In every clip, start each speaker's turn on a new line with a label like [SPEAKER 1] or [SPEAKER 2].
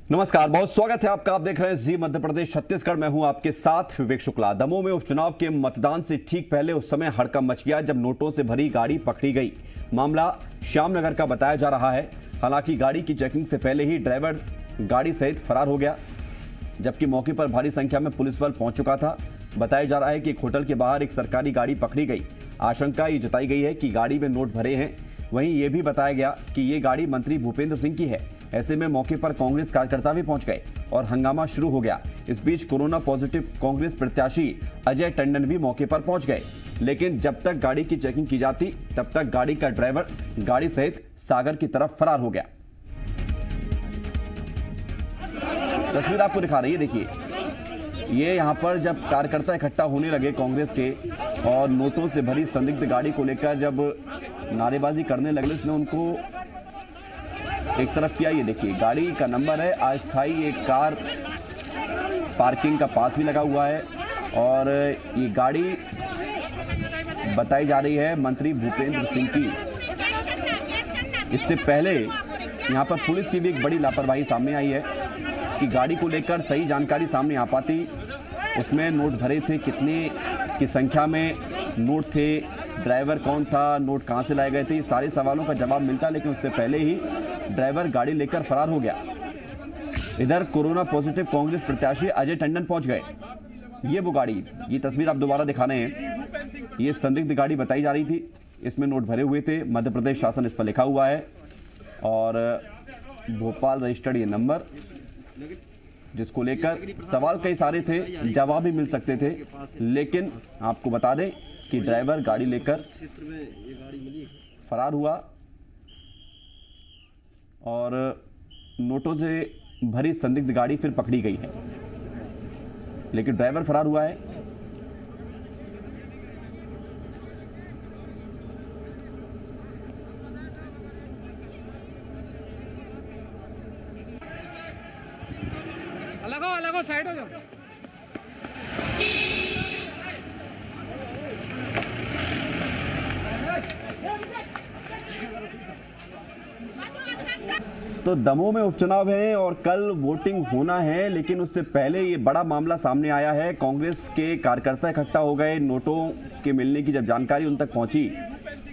[SPEAKER 1] नमस्कार, बहुत स्वागत है आपका। आप देख रहे हैं जी मध्य प्रदेश छत्तीसगढ़। मैं हूं आपके साथ विवेक शुक्ला। दमोह में उपचुनाव के मतदान से ठीक पहले उस समय हड़कंप मच गया जब नोटों से भरी गाड़ी पकड़ी गई। मामला श्यामनगर का बताया जा रहा है। हालांकि गाड़ी की चेकिंग से पहले ही ड्राइवर गाड़ी सहित फरार हो गया, जबकि मौके पर भारी संख्या में पुलिस बल पहुंच चुका था। बताया जा रहा है कि एक होटल के बाहर एक सरकारी गाड़ी पकड़ी गई। आशंका ये जताई गई है कि गाड़ी में नोट भरे हैं। वहीं ये भी बताया गया कि ये गाड़ी मंत्री भूपेंद्र सिंह की है। ऐसे में मौके पर कांग्रेस कार्यकर्ता भी पहुंच गए और हंगामा शुरू हो गया। इस बीच कोरोना पॉजिटिव कांग्रेस प्रत्याशी अजय टंडन भी मौके पर पहुंच गए, लेकिन जब तक गाड़ी की चेकिंग की जाती तब तक गाड़ी का ड्राइवर गाड़ी सहित सागर की तरफ फरार हो गया। तस्वीर आपको दिखा रही है, देखिए ये यहाँ पर जब कार्यकर्ता इकट्ठा होने लगे कांग्रेस के और नोटों से भरी संदिग्ध गाड़ी को लेकर जब नारेबाजी करने लगे, इसने उनको एक तरफ किया। ये देखिए गाड़ी का नंबर है अस्थाई, एक कार पार्किंग का पास भी लगा हुआ है और ये गाड़ी बताई जा रही है मंत्री भूपेंद्र सिंह की। इससे पहले यहाँ पर पुलिस की भी एक बड़ी लापरवाही सामने आई है कि गाड़ी को लेकर सही जानकारी सामने आ पाती। उसमें नोट भरे थे, कितने की संख्या में नोट थे, ड्राइवर कौन था, नोट कहां से लाए गए थे, सारे सवालों का जवाब मिलता, लेकिन उससे पहले ही ड्राइवर गाड़ी लेकर फरार हो गया। इधर कोरोना पॉजिटिव कांग्रेस प्रत्याशी अजय टंडन पहुंच गए। ये वो गाड़ी, ये तस्वीर आप दोबारा दिखा रहे हैं, ये संदिग्ध गाड़ी बताई जा रही थी। इसमें नोट भरे हुए थे, मध्य प्रदेश शासन इस पर लिखा हुआ है और भोपाल रजिस्टर्ड ये नंबर, जिसको लेकर सवाल कई सारे थे, जवाब भी मिल सकते थे। लेकिन आपको बता दें कि ड्राइवर गाड़ी लेकर फरार हुआ और नोटों से भरी संदिग्ध गाड़ी फिर पकड़ी गई है, लेकिन ड्राइवर फरार हुआ है।
[SPEAKER 2] अलग हो साइड हो जाओ।
[SPEAKER 1] तो दमोह में उपचुनाव है और कल वोटिंग होना है, लेकिन उससे पहले ये बड़ा मामला सामने आया है। कांग्रेस के कार्यकर्ता इकट्ठा हो गए। नोटों के मिलने की जब जानकारी उन तक पहुंची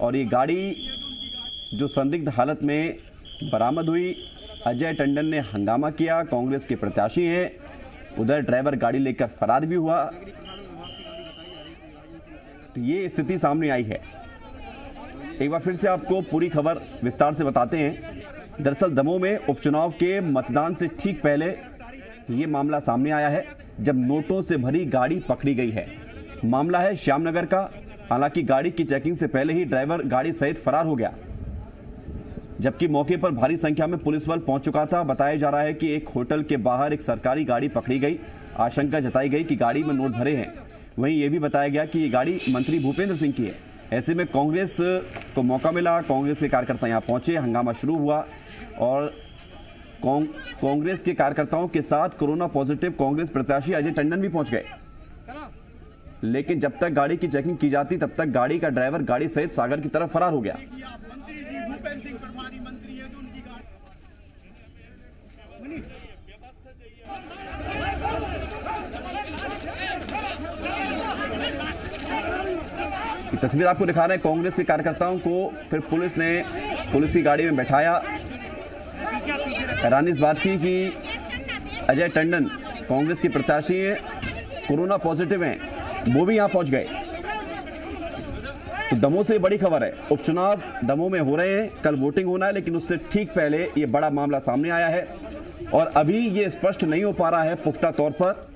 [SPEAKER 1] और ये गाड़ी जो संदिग्ध हालत में बरामद हुई, अजय टंडन ने हंगामा किया। कांग्रेस के प्रत्याशी हैं, उधर ड्राइवर गाड़ी लेकर फरार भी हुआ। तो ये स्थिति सामने आई है। एक बार फिर से आपको पूरी खबर विस्तार से बताते हैं। दरअसल दमोह में उपचुनाव के मतदान से ठीक पहले ये मामला सामने आया है जब नोटों से भरी गाड़ी पकड़ी गई है। मामला है श्यामनगर का। हालांकि गाड़ी की चेकिंग से पहले ही ड्राइवर गाड़ी सहित फरार हो गया, जबकि मौके पर भारी संख्या में पुलिस बल पहुंच चुका था। बताया जा रहा है कि एक होटल के बाहर एक सरकारी गाड़ी पकड़ी गई। आशंका जताई गई कि गाड़ी में नोट भरे हैं। वहीं यह भी बताया गया कि ये गाड़ी मंत्री भूपेंद्र सिंह की है। ऐसे में कांग्रेस को मौका मिला, कांग्रेस के कार्यकर्ता यहां पहुंचे, हंगामा शुरू हुआ और कांग्रेस के कार्यकर्ताओं के साथ कोरोना पॉजिटिव कांग्रेस प्रत्याशी अजय टंडन भी पहुंच गए। लेकिन जब तक गाड़ी की चेकिंग की जाती तब तक गाड़ी का ड्राइवर गाड़ी सहित सागर की तरफ फरार हो गया। तस्वीर आपको दिखा रहे हैं। कांग्रेस के कार्यकर्ताओं को फिर पुलिस की गाड़ी में बैठाया। हैरानी इस बात की कि अजय टंडन कांग्रेस के प्रत्याशी हैं, कोरोना पॉजिटिव हैं, वो भी यहां पहुंच गए। तो दमोह से बड़ी खबर है, उपचुनाव दमोह में हो रहे हैं, कल वोटिंग होना है, लेकिन उससे ठीक पहले ये बड़ा मामला सामने आया है और अभी ये स्पष्ट नहीं हो पा रहा है पुख्ता तौर पर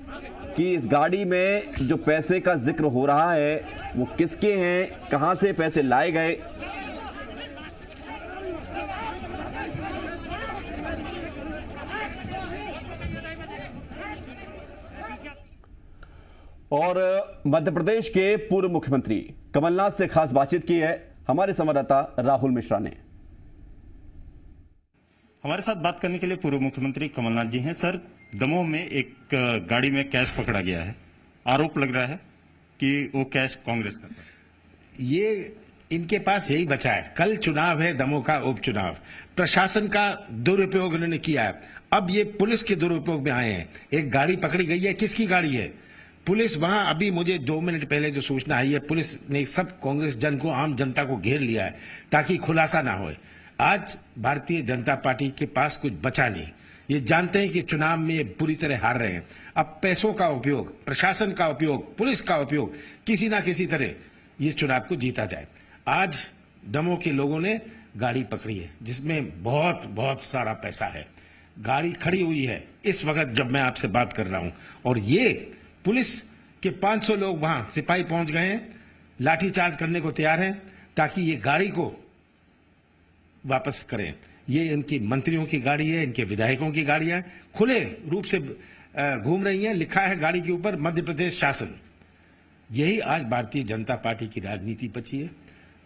[SPEAKER 1] कि इस गाड़ी में जो पैसे का जिक्र हो रहा है वो किसके हैं, कहां से पैसे लाए गए। और मध्य प्रदेश के पूर्व मुख्यमंत्री कमलनाथ से खास बातचीत की है हमारे संवाददाता राहुल मिश्रा ने।
[SPEAKER 3] हमारे साथ बात करने के लिए पूर्व मुख्यमंत्री कमलनाथ जी हैं। सर, दमोह में एक गाड़ी में कैश पकड़ा गया है, आरोप लग रहा है कि वो कैश कांग्रेस का था।
[SPEAKER 4] ये
[SPEAKER 2] इनके पास यही बचा है। कल चुनाव है, दमोह का उपचुनाव। प्रशासन का दुरुपयोग इन्होंने किया है। अब ये पुलिस के दुरुपयोग में आए हैं। एक गाड़ी पकड़ी गई है, किसकी गाड़ी है? पुलिस वहां, अभी मुझे 2 मिनट पहले जो सूचना आई है, पुलिस ने सब कांग्रेस जन को, आम जनता को घेर लिया है ताकि खुलासा ना हो। आज भारतीय जनता पार्टी के पास कुछ बचा नहीं। ये जानते हैं कि चुनाव में ये पूरी तरह हार रहे हैं। अब पैसों का उपयोग, प्रशासन का उपयोग, पुलिस का उपयोग, किसी ना किसी तरह ये चुनाव को जीता जाए। आज दमोह के लोगों ने गाड़ी पकड़ी है जिसमें बहुत बहुत सारा पैसा है। गाड़ी खड़ी हुई है इस वक्त जब मैं आपसे बात कर रहा हूं, और ये पुलिस के 500 लोग वहां, सिपाही पहुंच गए हैं, लाठीचार्ज करने को तैयार हैं ताकि ये गाड़ी को वापस करें। ये इनकी मंत्रियों की गाड़ी है, इनके विधायकों की गाड़ी है, खुले रूप से घूम रही है। लिखा है गाड़ी के ऊपर मध्य प्रदेश शासन। यही आज भारतीय जनता पार्टी की राजनीति बची है।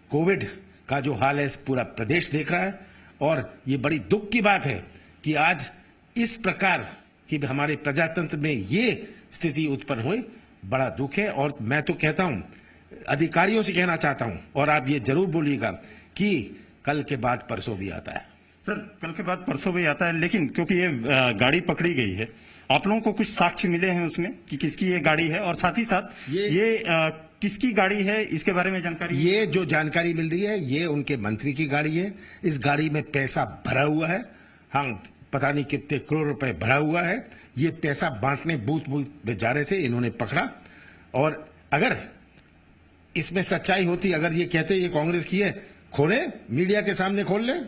[SPEAKER 2] कोविड का जो हाल है पूरा प्रदेश देख रहा है, और ये बड़ी दुख की बात है कि आज इस प्रकार की हमारे प्रजातंत्र में ये स्थिति उत्पन्न हुई। बड़ा दुख है, और मैं तो कहता हूं, अधिकारियों से कहना चाहता हूं, और आप ये जरूर बोलिएगा कि कल के बाद परसों भी आता है।
[SPEAKER 3] सर, कल के बाद परसों भी आता है, लेकिन क्योंकि ये गाड़ी पकड़ी गई है, आप लोगों को कुछ साक्ष्य मिले हैं उसमें कि किसकी ये गाड़ी है, और साथ ही साथ ये किसकी गाड़ी है, इसके बारे में जानकारी?
[SPEAKER 2] ये जो जानकारी मिल रही है, ये उनके मंत्री की गाड़ी है। इस गाड़ी में पैसा भरा हुआ है। हाँ, पता नहीं कितने करोड़ रुपए भरा हुआ है। ये पैसा बांटने बूथ बूथ में जा रहे थे, इन्होंने पकड़ा। और अगर इसमें सच्चाई होती, अगर ये कहते ये कांग्रेस की है, खोले, मीडिया के सामने खोल ले।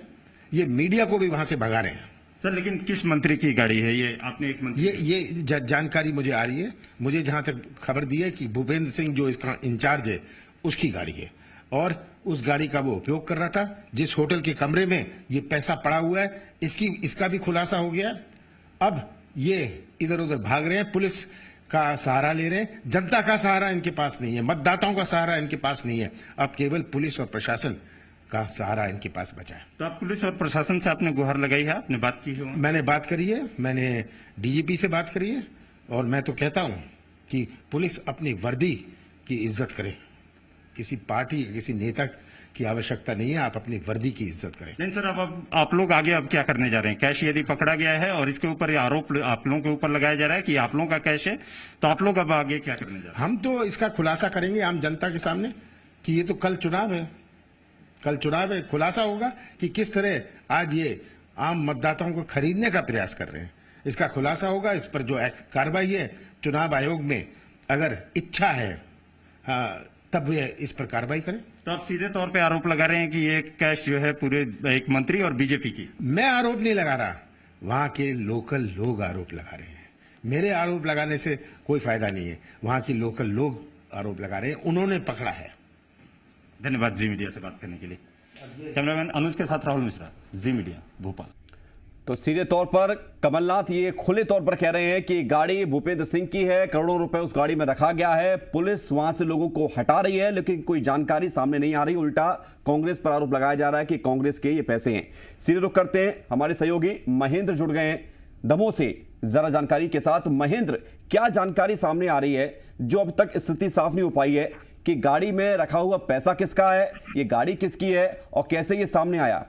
[SPEAKER 2] ये मीडिया को भी वहां से भगा रहे हैं।
[SPEAKER 3] सर, लेकिन किस मंत्री की गाड़ी है ये? आपने एक मंत्री,
[SPEAKER 2] ये जानकारी मुझे आ रही है। मुझे जहां तक खबर दी है कि भूपेंद्र सिंह जो इसका इंचार्ज है, उसकी गाड़ी है, और उस गाड़ी का वो उपयोग कर रहा था। जिस होटल के कमरे में ये पैसा पड़ा हुआ है, इसका भी खुलासा हो गया। अब ये इधर उधर भाग रहे हैं, पुलिस का सहारा ले रहे हैं। जनता का सहारा इनके पास नहीं है, मतदाताओं का सहारा इनके पास नहीं है। अब केवल पुलिस और प्रशासन का सहारा इनके पास बचा है।
[SPEAKER 3] तो आप पुलिस और प्रशासन से आपने गुहार लगाई है, आपने बात की है?
[SPEAKER 2] मैंने बात करी है, मैंने डीजीपी से बात करी है, और मैं तो कहता हूं कि पुलिस अपनी वर्दी की इज्जत करे। किसी पार्टी, किसी नेता की आवश्यकता नहीं है, आप अपनी वर्दी की इज्जत करें।
[SPEAKER 3] नहीं सर, अब आप लोग आगे अब क्या करने जा रहे हैं? कैश यदि पकड़ा गया है और इसके ऊपर आरोप आप लोगों के ऊपर लगाया जा रहा है कि आप लोगों का कैश है, तो आप लोग अब आगे क्या करने जा रहे हैं?
[SPEAKER 2] हम तो इसका खुलासा करेंगे आम जनता के सामने कि ये तो कल चुनाव है, कल चुनाव है। खुलासा होगा कि किस तरह आज ये आम मतदाताओं को खरीदने का प्रयास कर रहे हैं। इसका खुलासा होगा। इस पर जो कार्रवाई है चुनाव आयोग में, अगर इच्छा है तब वे इस पर कार्रवाई करें।
[SPEAKER 3] तो आप सीधे तौर पे आरोप लगा रहे हैं कि ये कैश जो है पूरे एक मंत्री और बीजेपी की?
[SPEAKER 2] मैं आरोप नहीं लगा रहा, वहां के लोकल लोग आरोप लगा रहे हैं। मेरे आरोप लगाने से कोई फायदा नहीं है, वहां के लोकल लोग आरोप लगा रहे हैं, उन्होंने पकड़ा है।
[SPEAKER 3] धन्यवाद जी मीडिया से बात करने के लिए। कैमरामैन अनुज के साथ राहुल मिश्रा, जी मीडिया, भोपाल।
[SPEAKER 1] तो सीधे तौर पर कमलनाथ ये खुले तौर पर कह रहे हैं कि गाड़ी भूपेंद्र सिंह की है, करोड़ों रुपए उस गाड़ी में रखा गया है, पुलिस वहां से लोगों को हटा रही है, लेकिन कोई जानकारी सामने नहीं आ रही। उल्टा कांग्रेस पर आरोप लगाया जा रहा है कि कांग्रेस के ये पैसे हैं। सीधे रुख करते हैं, हमारे सहयोगी महेंद्र जुड़ गए हैं दमोह से जरा जानकारी के साथ। महेंद्र, क्या जानकारी सामने आ रही है जो अब तक स्थिति साफ नहीं हो पाई है कि गाड़ी में रखा हुआ पैसा किसका है, ये गाड़ी किसकी है और कैसे ये सामने आया?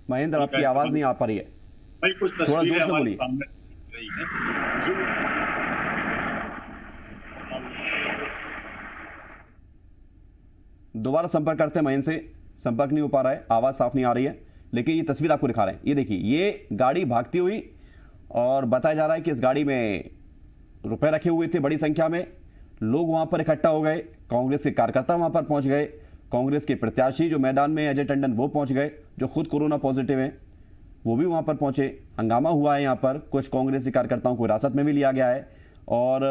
[SPEAKER 1] महेंद्र, आपकी आवाज नहीं आ पा रही है,
[SPEAKER 4] भाई कुछ
[SPEAKER 1] थोड़ा जोर
[SPEAKER 4] तस्वीरें
[SPEAKER 1] से
[SPEAKER 4] हमारे
[SPEAKER 1] बोलिए।
[SPEAKER 4] सामने रही है।
[SPEAKER 1] दोबारा संपर्क करते हैं महेंद्र से, संपर्क नहीं हो पा रहा है, आवाज साफ नहीं आ रही है, लेकिन ये तस्वीर आपको दिखा रहे हैं। ये देखिए, ये गाड़ी भागती हुई, और बताया जा रहा है कि इस गाड़ी में रुपए रखे हुए थे बड़ी संख्या में। लोग वहां पर इकट्ठा हो गए, कांग्रेस के कार्यकर्ता वहां पर पहुंच गए, कांग्रेस के प्रत्याशी जो मैदान में अजय टंडन वो पहुंच गए, जो खुद कोरोना पॉजिटिव हैं वो भी वहां पर पहुंचे। हंगामा हुआ है यहाँ पर, कुछ कांग्रेसी कार्यकर्ताओं को हिरासत में भी लिया गया है, और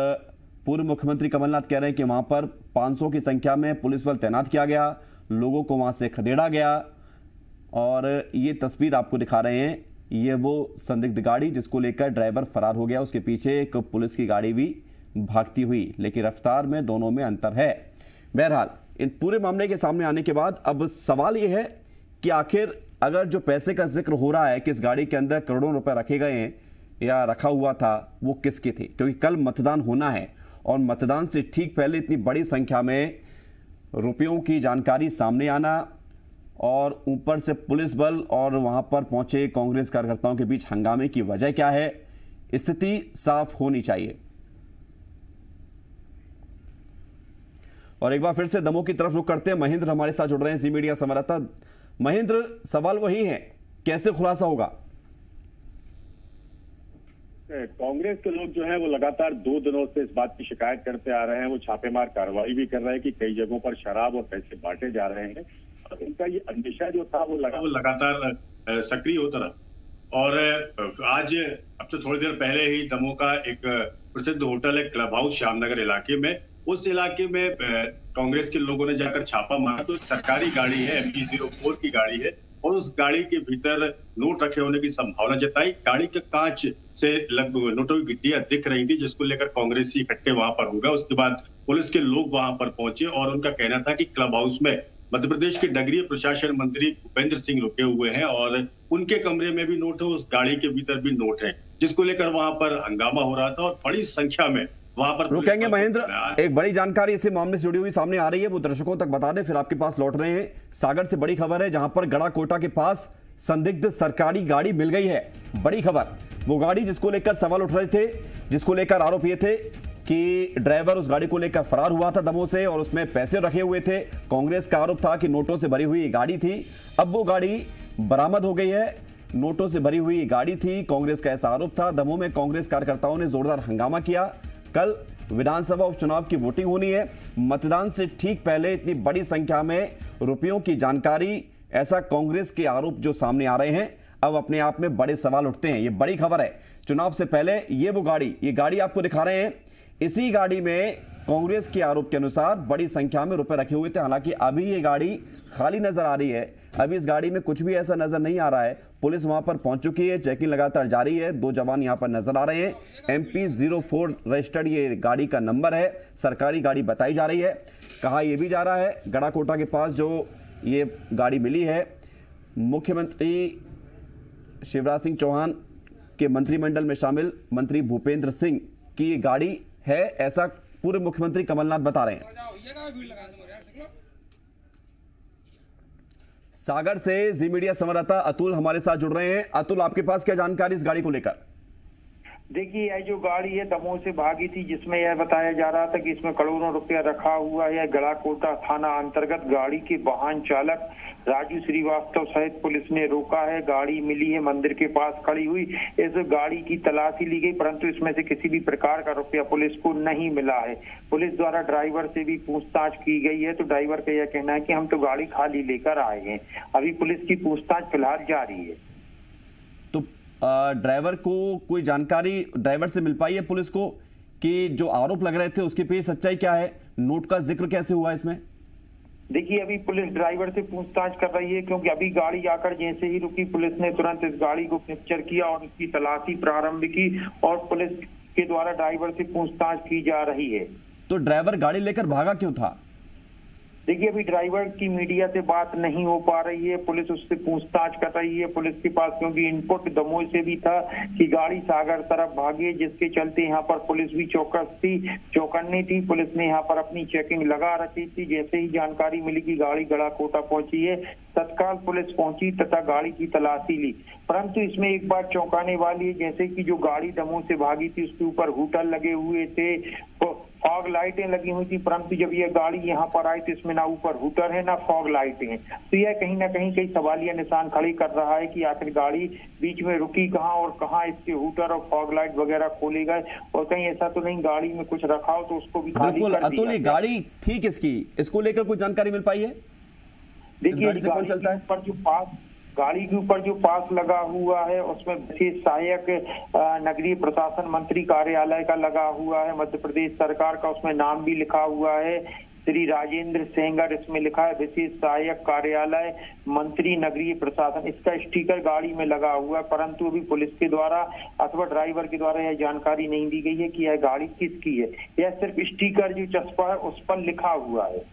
[SPEAKER 1] पूर्व मुख्यमंत्री कमलनाथ कह रहे हैं कि वहां पर 500 की संख्या में पुलिस बल तैनात किया गया, लोगों को वहां से खदेड़ा गया। और ये तस्वीर आपको दिखा रहे हैं, ये वो संदिग्ध गाड़ी जिसको लेकर ड्राइवर फरार हो गया, उसके पीछे एक पुलिस की गाड़ी भी भागती हुई, लेकिन रफ्तार में दोनों में अंतर है। बहरहाल, इन पूरे मामले के सामने आने के बाद अब सवाल यह है कि आखिर अगर जो पैसे का जिक्र हो रहा है कि इस गाड़ी के अंदर करोड़ों रुपए रखे गए हैं या रखा हुआ था, वो किसके थे? क्योंकि कल मतदान होना है और मतदान से ठीक पहले इतनी बड़ी संख्या में रुपयों की जानकारी सामने आना और ऊपर से पुलिस बल और वहां पर पहुंचे कांग्रेस कार्यकर्ताओं के बीच हंगामे की वजह क्या है? स्थिति साफ होनी चाहिए। और एक बार फिर से दमोह की तरफ रुख करते हैं। महेंद्र हमारे साथ जुड़ रहे हैं, जी मीडिया संवाददाता। महेंद्र, सवाल वही है, कैसे खुलासा होगा?
[SPEAKER 5] कांग्रेस के लोग जो है वो लगातार 2 दिनों से इस बात की शिकायत करते आ रहे हैं। वो छापेमार कार्रवाई भी कर रहे हैं कि कई जगहों पर शराब और पैसे बांटे जा रहे हैं और उनका ये अंदेशा जो था वो लगातार
[SPEAKER 4] सक्रिय होता रहा। और आज अब से थोड़ी देर पहले ही दमोह का एक प्रसिद्ध होटल है क्लब हाउस श्यामनगर इलाके में, उस इलाके में कांग्रेस के लोगों ने जाकर छापा मारा तो सरकारी गाड़ी है, MP04 की गाड़ी है और उस गाड़ी के भीतर नोट रखे होने की संभावना जताई। गाड़ी के कांच से लगभग नोटों की गिट्टियां दिख रही थी, जिसको लेकर कांग्रेसी इकट्ठे वहां पर हो गए। उसके बाद पुलिस के लोग वहां पर पहुंचे और उनका कहना था कि क्लब हाउस में मध्य प्रदेश के नगरीय प्रशासन मंत्री भूपेंद्र सिंह रुके हुए हैं और उनके कमरे में भी नोट है, उस गाड़ी के भीतर भी नोट है, जिसको लेकर वहां पर हंगामा हो रहा था और बड़ी संख्या में वहां पर
[SPEAKER 1] रुकेंगे। महेंद्र, एक बड़ी जानकारी इसी मामले से जुड़ी हुई सामने आ रही है, वो दर्शकों तक बता दें, फिर आपके पास लौट रहे हैं। सागर से बड़ी खबर है, जहां पर गड़ा कोटा के पास संदिग्ध सरकारी गाड़ी मिल गई है। बड़ी खबर, वो गाड़ी जिसको लेकर सवाल उठ रहे थे, जिसको लेकर आरोप ये थे कि ड्राइवर उस गाड़ी को लेकर फरार हुआ था दमोह से और उसमें पैसे रखे हुए थे। कांग्रेस का आरोप था कि नोटों से भरी हुई गाड़ी थी। अब वो गाड़ी बरामद हो गई है, नोटों से भरी हुई गाड़ी थी। कांग्रेस का ऐसा आरोप था। दमोह में कांग्रेस कार्यकर्ताओं ने जोरदार हंगामा किया। कल विधानसभा उपचुनाव की वोटिंग होनी है। मतदान से ठीक पहले इतनी बड़ी संख्या में रुपयों की जानकारी, ऐसा कांग्रेस के आरोप जो सामने आ रहे हैं, अब अपने आप में बड़े सवाल उठते हैं। ये बड़ी खबर है। चुनाव से पहले ये गाड़ी आपको दिखा रहे हैं। इसी गाड़ी में कांग्रेस के आरोप के अनुसार बड़ी संख्या में रुपए रखे हुए थे। हालांकि अभी ये गाड़ी खाली नजर आ रही है, अभी इस गाड़ी में कुछ भी ऐसा नजर नहीं आ रहा है। पुलिस वहां पर पहुंच चुकी है, चेकिंग लगातार जारी है। 2 जवान यहां पर नजर आ रहे हैं। MP04 रजिस्टर्ड ये गाड़ी का नंबर है, सरकारी गाड़ी बताई जा रही है। कहा यह भी जा रहा है, गड़ा कोटा के पास जो ये गाड़ी मिली है, मुख्यमंत्री शिवराज सिंह चौहान के मंत्रिमंडल में शामिल मंत्री भूपेंद्र सिंह की ये गाड़ी है, ऐसा पूर्व मुख्यमंत्री कमलनाथ बता रहे हैं। सागर से जी मीडिया संवाददाता अतुल हमारे साथ जुड़ रहे हैं। अतुल, आपके पास क्या जानकारी इस गाड़ी को लेकर?
[SPEAKER 6] देखिए, यह जो गाड़ी है दमोह से भागी थी, जिसमें यह बताया जा रहा था कि इसमें करोड़ों रुपया रखा हुआ है। गड़ा कोटा थाना अंतर्गत गाड़ी के वाहन चालक राजू श्रीवास्तव सहित पुलिस ने रोका है। गाड़ी मिली है मंदिर के पास खड़ी हुई। इस गाड़ी की तलाशी ली गई, परंतु इसमें से किसी भी प्रकार का रुपया पुलिस को नहीं मिला है। पुलिस द्वारा ड्राइवर से भी पूछताछ की गई है, तो ड्राइवर का यह कहना है कि हम तो गाड़ी खाली लेकर आए हैं। अभी पुलिस की पूछताछ फिलहाल जारी है।
[SPEAKER 1] तो ड्राइवर को कोई जानकारी ड्राइवर से मिल पाई है पुलिस को कि जो आरोप लग रहे थे उसके पीछे सच्चाई क्या है? नोट का जिक्र कैसे हुआ इसमें?
[SPEAKER 6] देखिए, अभी पुलिस ड्राइवर से पूछताछ कर रही है, क्योंकि अभी गाड़ी आकर जैसे ही रुकी, पुलिस ने तुरंत इस गाड़ी को कैप्चर किया और इसकी तलाशी प्रारंभ की और पुलिस के द्वारा ड्राइवर से पूछताछ की जा रही है।
[SPEAKER 1] तो ड्राइवर गाड़ी लेकर भागा क्यों था?
[SPEAKER 6] देखिए, अभी ड्राइवर की मीडिया से बात नहीं हो पा रही है। पुलिस उससे पूछताछ कर रही है। पुलिस के पास क्योंकि इनपुट दमोह से भी था कि गाड़ी सागर तरफ भागी, जिसके चलते यहाँ पर पुलिस भी चौकन्नी थी। पुलिस ने यहाँ पर अपनी चेकिंग लगा रखी थी। जैसे ही जानकारी मिली कि गाड़ी गड़ा कोटा पहुंची है, तत्काल पुलिस पहुंची तथा गाड़ी की तलाशी ली। परंतु इसमें एक बात चौंकाने वाली है, जैसे कि जो गाड़ी दमोह से भागी थी उसके ऊपर हुटर लगे हुए थे, फॉग लाइटें लगी हुई थी, परंतु जब यह गाड़ी यहाँ पर आई तो इसमें ना ऊपर हुटर है ना फॉग लाइटें हैं। तो यह कहीं ना कहीं कई सवालिया निशान खड़े कर रहा है कि आखिर गाड़ी बीच में रुकी कहाँ और कहाँ इसके हुटर और फॉग लाइट वगैरह खोले गए, और कहीं ऐसा तो नहीं गाड़ी में कुछ रखा हो तो उसको भी खाली कर दिया।
[SPEAKER 1] अतुल, ये गाड़ी थी किसकी? इसको लेकर कोई जानकारी मिल पाई है?
[SPEAKER 6] देखिए, गाड़ी के ऊपर जो पास लगा हुआ है उसमें विशेष सहायक नगरीय प्रशासन मंत्री कार्यालय का लगा हुआ है, मध्य प्रदेश सरकार का उसमें नाम भी लिखा हुआ है, श्री राजेंद्र सेंगर इसमें लिखा है, विशेष सहायक कार्यालय मंत्री नगरीय प्रशासन, इसका स्टिकर गाड़ी में लगा हुआ है। परंतु अभी पुलिस के द्वारा अथवा ड्राइवर के द्वारा यह जानकारी नहीं दी गई है कि यह गाड़ी किसकी है। यह सिर्फ स्टिकर जो चस्पा है उस पर लिखा हुआ है।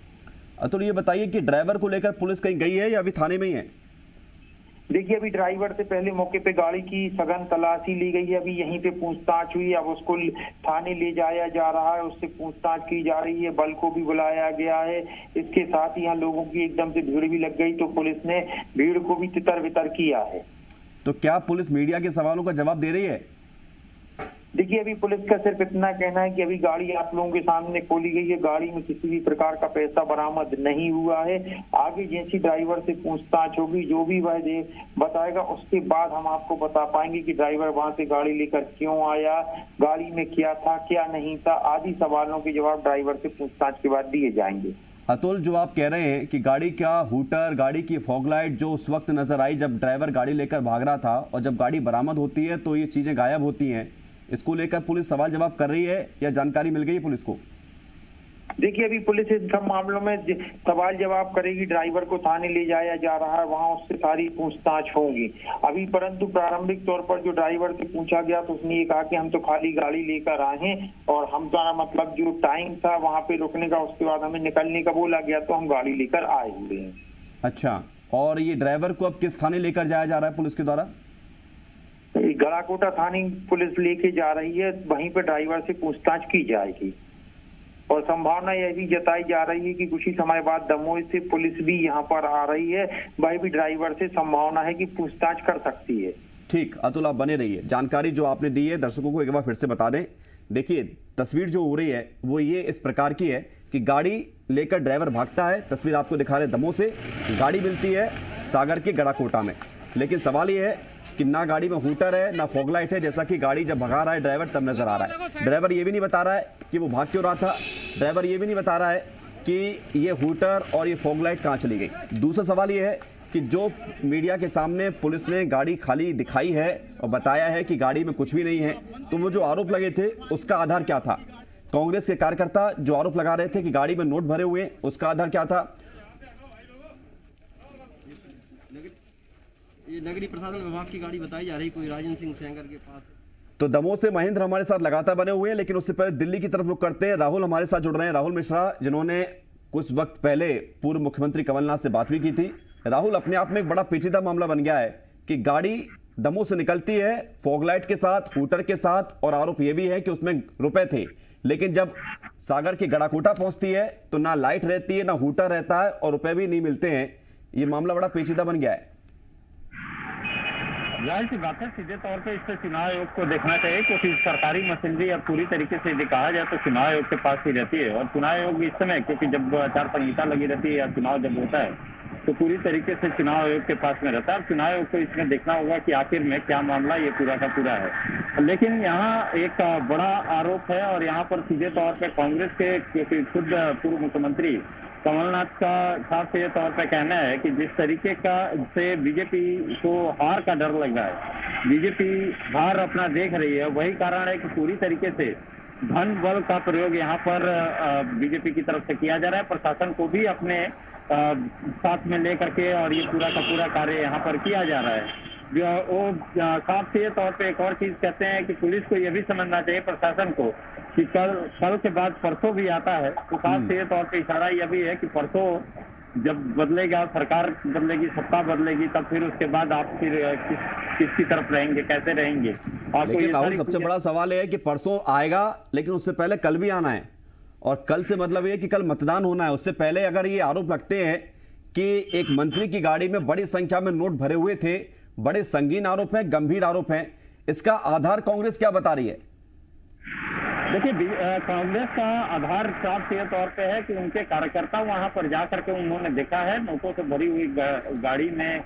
[SPEAKER 1] अतुल, ये बताइए कि ड्राइवर को लेकर पुलिस कहीं गई है या अभी थाने में ही है?
[SPEAKER 6] देखिए अभी ड्राइवर से पहले मौके पे गाड़ी की सघन तलाशी ली गई है, अभी यहीं पे पूछताछ हुई, अब उसको थाने ले जाया जा रहा है, उससे पूछताछ की जा रही है, बल को भी बुलाया गया है। इसके साथ ही यहाँ लोगों की एकदम से भीड़ भी लग गई तो पुलिस ने भीड़ को भी तितर बितर किया है।
[SPEAKER 1] तो क्या पुलिस मीडिया के सवालों का जवाब दे रही है?
[SPEAKER 6] देखिए अभी पुलिस का सिर्फ इतना कहना है कि अभी गाड़ी आप लोगों के सामने खोली गई है, गाड़ी में किसी भी प्रकार का पैसा बरामद नहीं हुआ है। आगे जैसी ड्राइवर से पूछताछ होगी, जो भी वह बताएगा उसके बाद हम आपको बता पाएंगे कि ड्राइवर वहां से गाड़ी लेकर क्यों आया, गाड़ी में क्या था क्या नहीं था, आदि सवालों के जवाब ड्राइवर से पूछताछ के बाद दिए जाएंगे।
[SPEAKER 1] अतुल, जो आप कह रहे हैं कि गाड़ी का हूटर, गाड़ी की फॉगलाइट जो उस वक्त नजर आई जब ड्राइवर गाड़ी लेकर भाग रहा था, और जब गाड़ी बरामद होती है तो ये चीजें गायब होती हैं, इसको लेकर पुलिस सवाल जवाब कर रही है या जानकारी मिल गई है पुलिस को?
[SPEAKER 6] देखिए अभी पुलिस इन सब मामलों में सवाल जवाब करेगी, ड्राइवर को थाने ले जाया जा रहा है, वहां उससे सारी पूछताछ होगी अभी। परंतु प्रारंभिक तौर पर जो ड्राइवर से पूछा गया तो उसने ये कहा कि हम तो खाली गाड़ी लेकर आए हैं और हमारा मतलब जो टाइम था वहां पे रुकने का, उसके बाद हमें निकलने का बोला गया तो हम गाड़ी लेकर आए हुए हैं।
[SPEAKER 1] अच्छा, और ये ड्राइवर को अब किस थाने लेकर जाया जा रहा है पुलिस के द्वारा?
[SPEAKER 6] गड़ाकोटा थाने पुलिस लेके जा रही है, वहीं पे ड्राइवर से पूछताछ की जाएगी और संभावना यह भी जताई जा रही है कि कुछ ही समय बाद दमोह से पुलिस भी यहाँ पर आ रही है, वह भी ड्राइवर से संभावना है कि पूछताछ कर सकती है।
[SPEAKER 1] ठीक, अतुल आप बने रहिए। जानकारी जो आपने दी है दर्शकों को एक बार फिर से बता दें। देखिए तस्वीर जो हो रही है वो ये इस प्रकार की है कि गाड़ी लेकर ड्राइवर भागता है, तस्वीर आपको दिखा रहे दमोह से, गाड़ी मिलती है सागर के गड़ाकोटा में। लेकिन सवाल ये है कि ना गाड़ी में हूटर है ना फॉगलाइट है, जैसा कि गाड़ी जब भगा रहा है ड्राइवर तब नजर आ रहा है। ड्राइवर ये भी नहीं बता रहा है कि वो भाग क्यों रहा था, ड्राइवर ये भी नहीं बता रहा है कि ये हूटर और ये फॉगलाइट कहाँ चली गई। दूसरा सवाल ये है कि जो मीडिया के सामने पुलिस ने गाड़ी खाली दिखाई है और बताया है कि गाड़ी में कुछ भी नहीं है, तो वो जो आरोप लगे थे उसका आधार क्या था? कांग्रेस के कार्यकर्ता जो आरोप लगा रहे थे कि गाड़ी में नोट भरे हुए हैं, उसका आधार क्या था?
[SPEAKER 7] ये नगरीय प्रशासन विभाग की गाड़ी बताई जा रही, कोई राजन सिंह सेंगर के पास।
[SPEAKER 1] तो दमोह से महेंद्र हमारे साथ लगातार बने हुए हैं, लेकिन उससे पहले दिल्ली की तरफ रुख करते हैं। राहुल हमारे साथ जुड़ रहे हैं, राहुल मिश्रा, जिन्होंने कुछ वक्त पहले पूर्व मुख्यमंत्री कमलनाथ से बात भी की थी। राहुल, अपने आप में एक बड़ा पेचीदा मामला बन गया है कि गाड़ी दमोह से निकलती है फॉगलाइट के साथ, हूटर के साथ, और आरोप यह भी है कि उसमें रुपए थे, लेकिन जब सागर के गड़ाकोटा पहुंचती है तो ना लाइट रहती है ना हूटर रहता है और रुपए भी नहीं मिलते हैं। ये मामला बड़ा पेचीदा बन गया है।
[SPEAKER 8] जाहिर सी बात है, सीधे तौर पे इससे चुनाव आयोग को देखना चाहिए, क्योंकि सरकारी मशीनरी अब पूरी तरीके से यदि कहा जाए तो चुनाव आयोग के पास ही रहती है। और चुनाव आयोग इस समय, क्योंकि जब आचार संहिता लगी रहती है या चुनाव जब होता है तो पूरी तरीके से चुनाव आयोग के पास में रहता है। और चुनाव आयोग को इसमें देखना होगा कि आखिर में क्या मामला ये पूरा का पूरा है। लेकिन यहाँ एक बड़ा आरोप है और यहाँ पर सीधे तौर पर कांग्रेस के, क्योंकि खुद पूर्व मुख्यमंत्री कमलनाथ का साफ सीधे तौर पर कहना है कि जिस तरीके का से बीजेपी को हार का डर लग रहा है, बीजेपी हार अपना देख रही है, वही कारण है कि पूरी तरीके से धन बल का प्रयोग यहाँ पर बीजेपी की तरफ से किया जा रहा है। प्रशासन को भी अपने साथ में लेकर के और ये पूरा का पूरा कार्य यहाँ पर किया जा रहा है। वो साफ सीधे तौर पे एक और चीज कहते हैं कि पुलिस को यह भी समझना चाहिए, प्रशासन को, कि कल के बाद परसों भी आता है। तो साफ सीधे तौर पे इशारा यह भी है कि परसों जब बदलेगा, सरकार बदलेगी, सत्ता बदलेगी, तब फिर उसके बाद आप फिर किसकी तरफ रहेंगे, कैसे रहेंगे।
[SPEAKER 1] लेकिन राहुल, सबसे बड़ा सवाल है कि परसों आएगा, लेकिन उससे पहले कल भी आना है, और कल से मतलब ये कि कल मतदान होना है। उससे पहले अगर ये आरोप लगते हैं कि एक मंत्री की गाड़ी में बड़ी संख्या में नोट भरे हुए थे, बड़े संगीन आरोप हैं, गंभीर आरोप हैं, इसका आधार कांग्रेस क्या बता रही है?
[SPEAKER 8] देखिए, कांग्रेस का आधार साफ सीधे तौर पे है कि उनके कार्यकर्ता वहां पर जा करके उन्होंने देखा है नोटों से भरी हुई गाड़ी में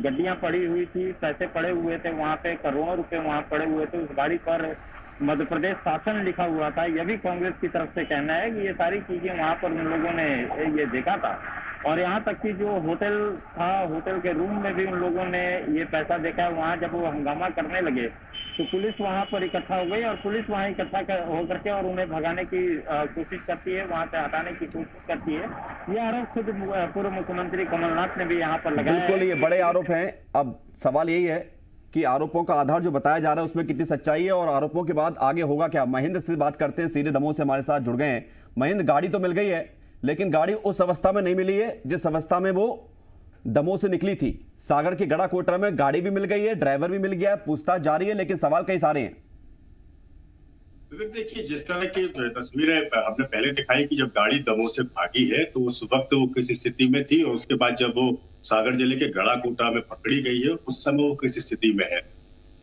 [SPEAKER 8] गड्डियां पड़ी हुई थी, पैसे पड़े हुए थे, वहां पे करोड़ों रुपए वहां पड़े हुए थे। उस गाड़ी पर मध्य प्रदेश शासन लिखा हुआ था। यह भी कांग्रेस की तरफ से कहना है कि ये सारी चीजें वहां पर उन लोगों ने ये देखा था। और यहाँ तक कि जो होटल था, होटल के रूम में भी उन लोगों ने ये पैसा देखा है। वहाँ जब वो हंगामा करने लगे तो पुलिस वहाँ पर इकट्ठा हो गई और पुलिस वहाँ इकट्ठा होकर के और उन्हें भगाने की कोशिश करती है, वहाँ से हटाने की कोशिश करती है। ये आरोप खुद पूर्व मुख्यमंत्री कमलनाथ ने भी यहाँ पर लगाया।
[SPEAKER 1] बिल्कुल, ये बड़े आरोप हैं। अब सवाल यही है कि आरोपों का आधार जो बताया जा रहा है उसमें कितनी सच्चाई है और आरोपों के बाद आगे होगा क्या। महेंद्र से बात करते हैं, सीधे दमोह से हमारे साथ जुड़ गए हैं। महेंद्र, गाड़ी तो मिल गई है, लेकिन गाड़ी उस अवस्था में नहीं मिली है जिस अवस्था में वो दमोह से निकली थी। सागर के गढ़ाकोटा में गाड़ी भी मिल गई है, ड्राइवर भी मिल गया है, पूछताछ जारी है, लेकिन सवाल कई सारे हैं।
[SPEAKER 4] देखिए, जिस तरह की तस्वीरें हमने पहले दिखाई कि जब गाड़ी दमोह से भागी है तो उस वक्त वो किस स्थिति में थी, और उसके बाद जब वो सागर जिले के गढ़ाकोटा में पकड़ी गई है उस समय वो किस स्थिति में है।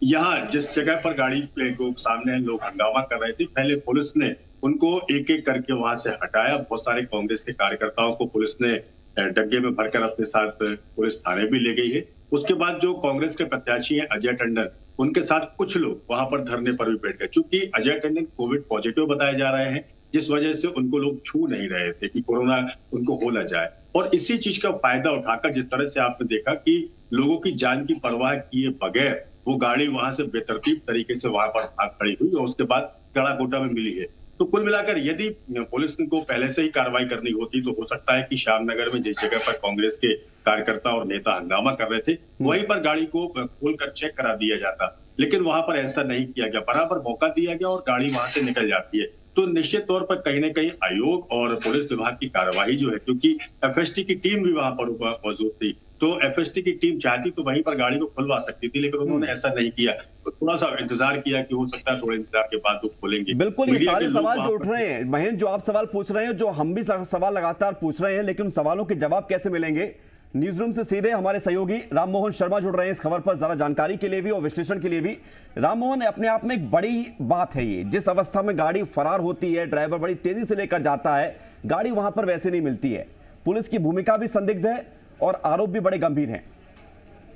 [SPEAKER 4] यहाँ जिस जगह पर गाड़ी को सामने लोग हंगामा कर रहे थे, पहले पुलिस ने उनको एक एक करके वहां से हटाया। बहुत सारे कांग्रेस के कार्यकर्ताओं को पुलिस ने डग्गे में भरकर अपने साथ पुलिस थाने भी ले गई है। उसके बाद जो कांग्रेस के प्रत्याशी हैं अजय टंडन, उनके साथ कुछ लोग वहां पर धरने पर भी बैठ गए। चूंकि अजय टंडन कोविड पॉजिटिव बताए जा रहे हैं, जिस वजह से उनको लोग छू नहीं रहे थे कि कोरोना उनको हो न जाए, और इसी चीज का फायदा उठाकर जिस तरह से आपने देखा कि लोगों की जान की परवाह किए बगैर वो गाड़ी वहां से बेतरतीब तरीके से वहां पर भाग खड़ी हुई और उसके बाद गढ़ाकोटा में मिली है। तो कुल मिलाकर यदि पुलिस को पहले से ही कार्रवाई करनी होती तो हो सकता है कि श्यामनगर में जिस जगह पर कांग्रेस के कार्यकर्ता और नेता हंगामा कर रहे थे वहीं पर गाड़ी को खोलकर चेक करा दिया जाता, लेकिन वहां पर ऐसा नहीं किया गया। बराबर मौका दिया गया और गाड़ी वहां से निकल जाती है। तो निश्चित तौर पर कहीं न कहीं आयोग और पुलिस विभाग की कार्रवाई जो है, क्योंकि एफएसटी की टीम भी वहां पर मौजूद थी, तो एफएसटी की टीम चाहती तो वहीं पर गाड़ी को खुलवा सकती थी, लेकिन उन्होंने ऐसा नहीं किया। तो थोड़ा सा इंतजार किया कि हो सकता है थोड़े इंतजार के बाद वो खोलेंगे।
[SPEAKER 1] बिल्कुल, ये सारे सवाल जो उठ रहे हैं महेंद्र, जो आप सवाल पूछ रहे हैं, जो हम भी सवाल लगातार पूछ रहे हैं, लेकिन उन सवालों के जवाब कैसे मिलेंगे। न्यूज रूम से सीधे हमारे सहयोगी राममोहन शर्मा जुड़ रहे हैं इस खबर पर जरा जानकारी के लिए भी और विश्लेषण के लिए भी। राममोहन, अपने आप में एक बड़ी बात है ये, जिस अवस्था में गाड़ी फरार होती है, ड्राइवर बड़ी तेजी से लेकर जाता है, गाड़ी वहां पर वैसे नहीं मिलती है। पुलिस की भूमिका भी संदिग्ध है और आरोप भी बड़े गंभीर हैं।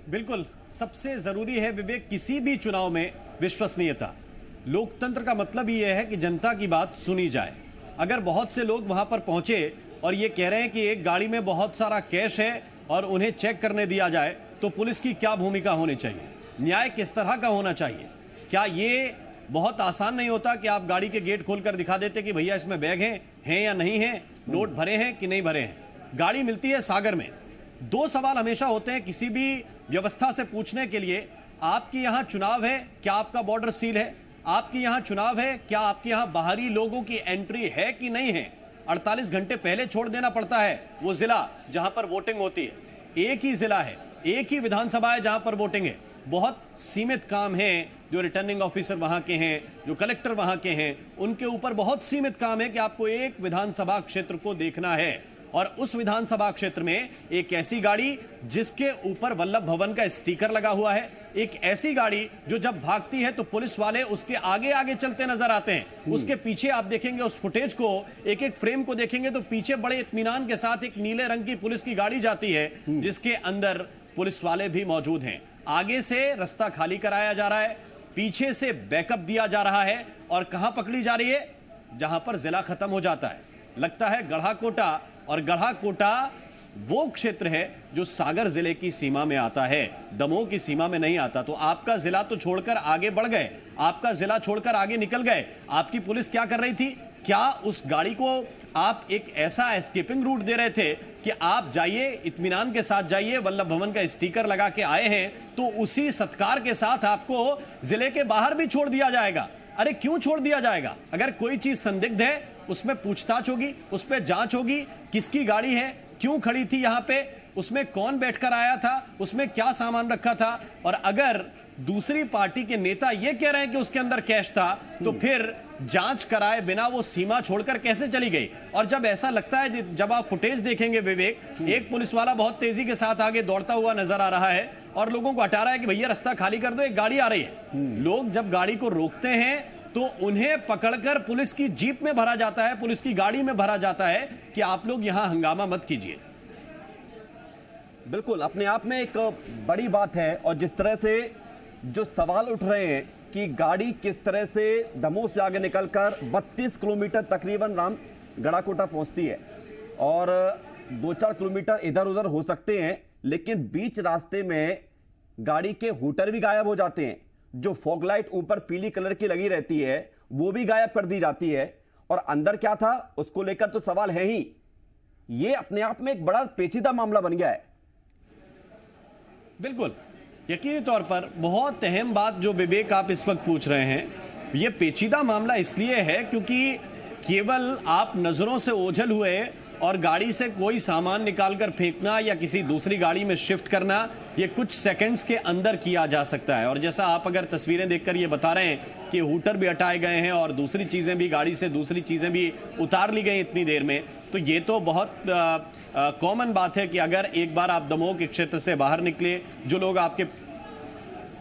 [SPEAKER 9] बिल्कुल, सबसे जरूरी है विवेक किसी भी चुनाव में विश्वसनीयता। लोकतंत्र का मतलब ही यह है कि जनता की बात सुनी जाए। अगर बहुत से लोग वहां पर पहुंचे और ये कह रहे हैं कि एक गाड़ी में बहुत सारा कैश है और उन्हें चेक करने दिया जाए, तो पुलिस की क्या भूमिका होनी चाहिए, न्याय किस तरह का होना चाहिए। क्या ये बहुत आसान नहीं होता कि आप गाड़ी के गेट खोलकर दिखा देते कि भैया इसमें बैग हैं या नहीं हैं, नोट भरे हैं कि नहीं भरे हैं। गाड़ी मिलती है सागर में। दो सवाल हमेशा होते हैं किसी भी व्यवस्था से पूछने के लिए। आपके यहां चुनाव है, क्या आपका बॉर्डर सील है? आपके यहां चुनाव है, क्या आपके यहां बाहरी लोगों की एंट्री है कि नहीं है? 48 घंटे पहले छोड़ देना पड़ता है वो जिला जहां पर वोटिंग होती है। एक ही जिला है, एक ही विधानसभा है जहां पर वोटिंग है। बहुत सीमित काम है जो रिटर्निंग ऑफिसर वहां के हैं, जो कलेक्टर वहां के हैं, उनके ऊपर बहुत सीमित काम है कि आपको एक विधानसभा क्षेत्र को देखना है। और उस विधानसभा क्षेत्र में एक ऐसी गाड़ी जिसके ऊपर वल्लभ भवन का स्टिकर लगा हुआ है, एक ऐसी गाड़ी जो जब भागती है तो पुलिस वाले उसके आगे आगे चलते नजर आते हैं। उसके पीछे आप देखेंगे उस फुटेज को, एक एक फ्रेम को देखेंगे तो पीछे बड़े इत्मीनान के साथ एक नीले रंग की पुलिस की गाड़ी जाती है जिसके अंदर पुलिस वाले भी मौजूद हैं। आगे से रास्ता खाली कराया जा रहा है, पीछे से बैकअप दिया जा रहा है, और कहां पकड़ी जा रही है? जहां पर जिला खत्म हो जाता है, लगता है गढ़ाकोटा। और गढ़ाकोटा वो क्षेत्र है जो सागर जिले की सीमा में आता है, दमोह की सीमा में नहीं आता। तो आपका जिला तो छोड़कर आगे बढ़ गए, आपका जिला छोड़कर आगे निकल गए। आपकी पुलिस क्या कर रही थी? क्या उस गाड़ी को आप एक ऐसा एस्केपिंग रूट दे रहे थे कि आप जाइए, इत्मीनान के साथ जाइए, वल्लभ भवन का स्टिकर लगा के आए हैं तो उसी सत्कार के साथ आपको जिले के बाहर भी छोड़ दिया जाएगा? अरे क्यों छोड़ दिया जाएगा? अगर कोई चीज संदिग्ध है उसमें पूछताछ होगी, उस पर जांच होगी। किसकी गाड़ी है, क्यों खड़ी थी यहां पे, उसमें कौन बैठकर आया था, उसमें क्या सामान रखा था। और अगर दूसरी पार्टी के नेता ये कह रहे हैं कि उसके अंदर कैश था, तो फिर जांच कराए बिना वो सीमा छोड़कर कैसे चली गई? और जब ऐसा लगता है, जब आप फुटेज देखेंगे विवेक, एक पुलिस वाला बहुत तेजी के साथ आगे दौड़ता हुआ नजर आ रहा है और लोगों को हटा रहा है कि भैया रास्ता खाली कर दो, एक गाड़ी आ रही है। लोग जब गाड़ी को रोकते हैं तो उन्हें पकड़कर पुलिस की जीप में भरा जाता है, पुलिस की गाड़ी में भरा जाता है कि आप लोग यहां हंगामा मत कीजिए।
[SPEAKER 1] बिल्कुल, अपने आप में एक बड़ी बात है। और जिस तरह से जो सवाल उठ रहे हैं कि गाड़ी किस तरह से दमोह से आगे निकलकर 32 किलोमीटर तकरीबन गढ़ाकोटा पहुंचती है, और 2-4 किलोमीटर इधर उधर हो सकते हैं, लेकिन बीच रास्ते में गाड़ी के हूटर भी गायब हो जाते हैं। जो फॉग लाइट ऊपर पीली कलर की लगी रहती है वो भी गायब कर दी जाती है, और अंदर क्या था उसको लेकर तो सवाल है ही। ये अपने आप में एक बड़ा पेचीदा मामला बन गया है।
[SPEAKER 9] बिल्कुल, यकीनी तौर पर बहुत अहम बात जो विवेक आप इस वक्त पूछ रहे हैं, यह पेचीदा मामला इसलिए है क्योंकि केवल आप नजरों से ओझल हुए और गाड़ी से कोई सामान निकालकर फेंकना या किसी दूसरी गाड़ी में शिफ्ट करना ये कुछ सेकंड्स के अंदर किया जा सकता है। और जैसा आप अगर तस्वीरें देखकर ये बता रहे हैं कि हूटर भी हटाए गए हैं और दूसरी चीजें भी, गाड़ी से दूसरी चीजें भी उतार ली गई इतनी देर में, तो ये तो बहुत कॉमन बात है कि अगर एक बार आप दमोह के क्षेत्र से बाहर निकले,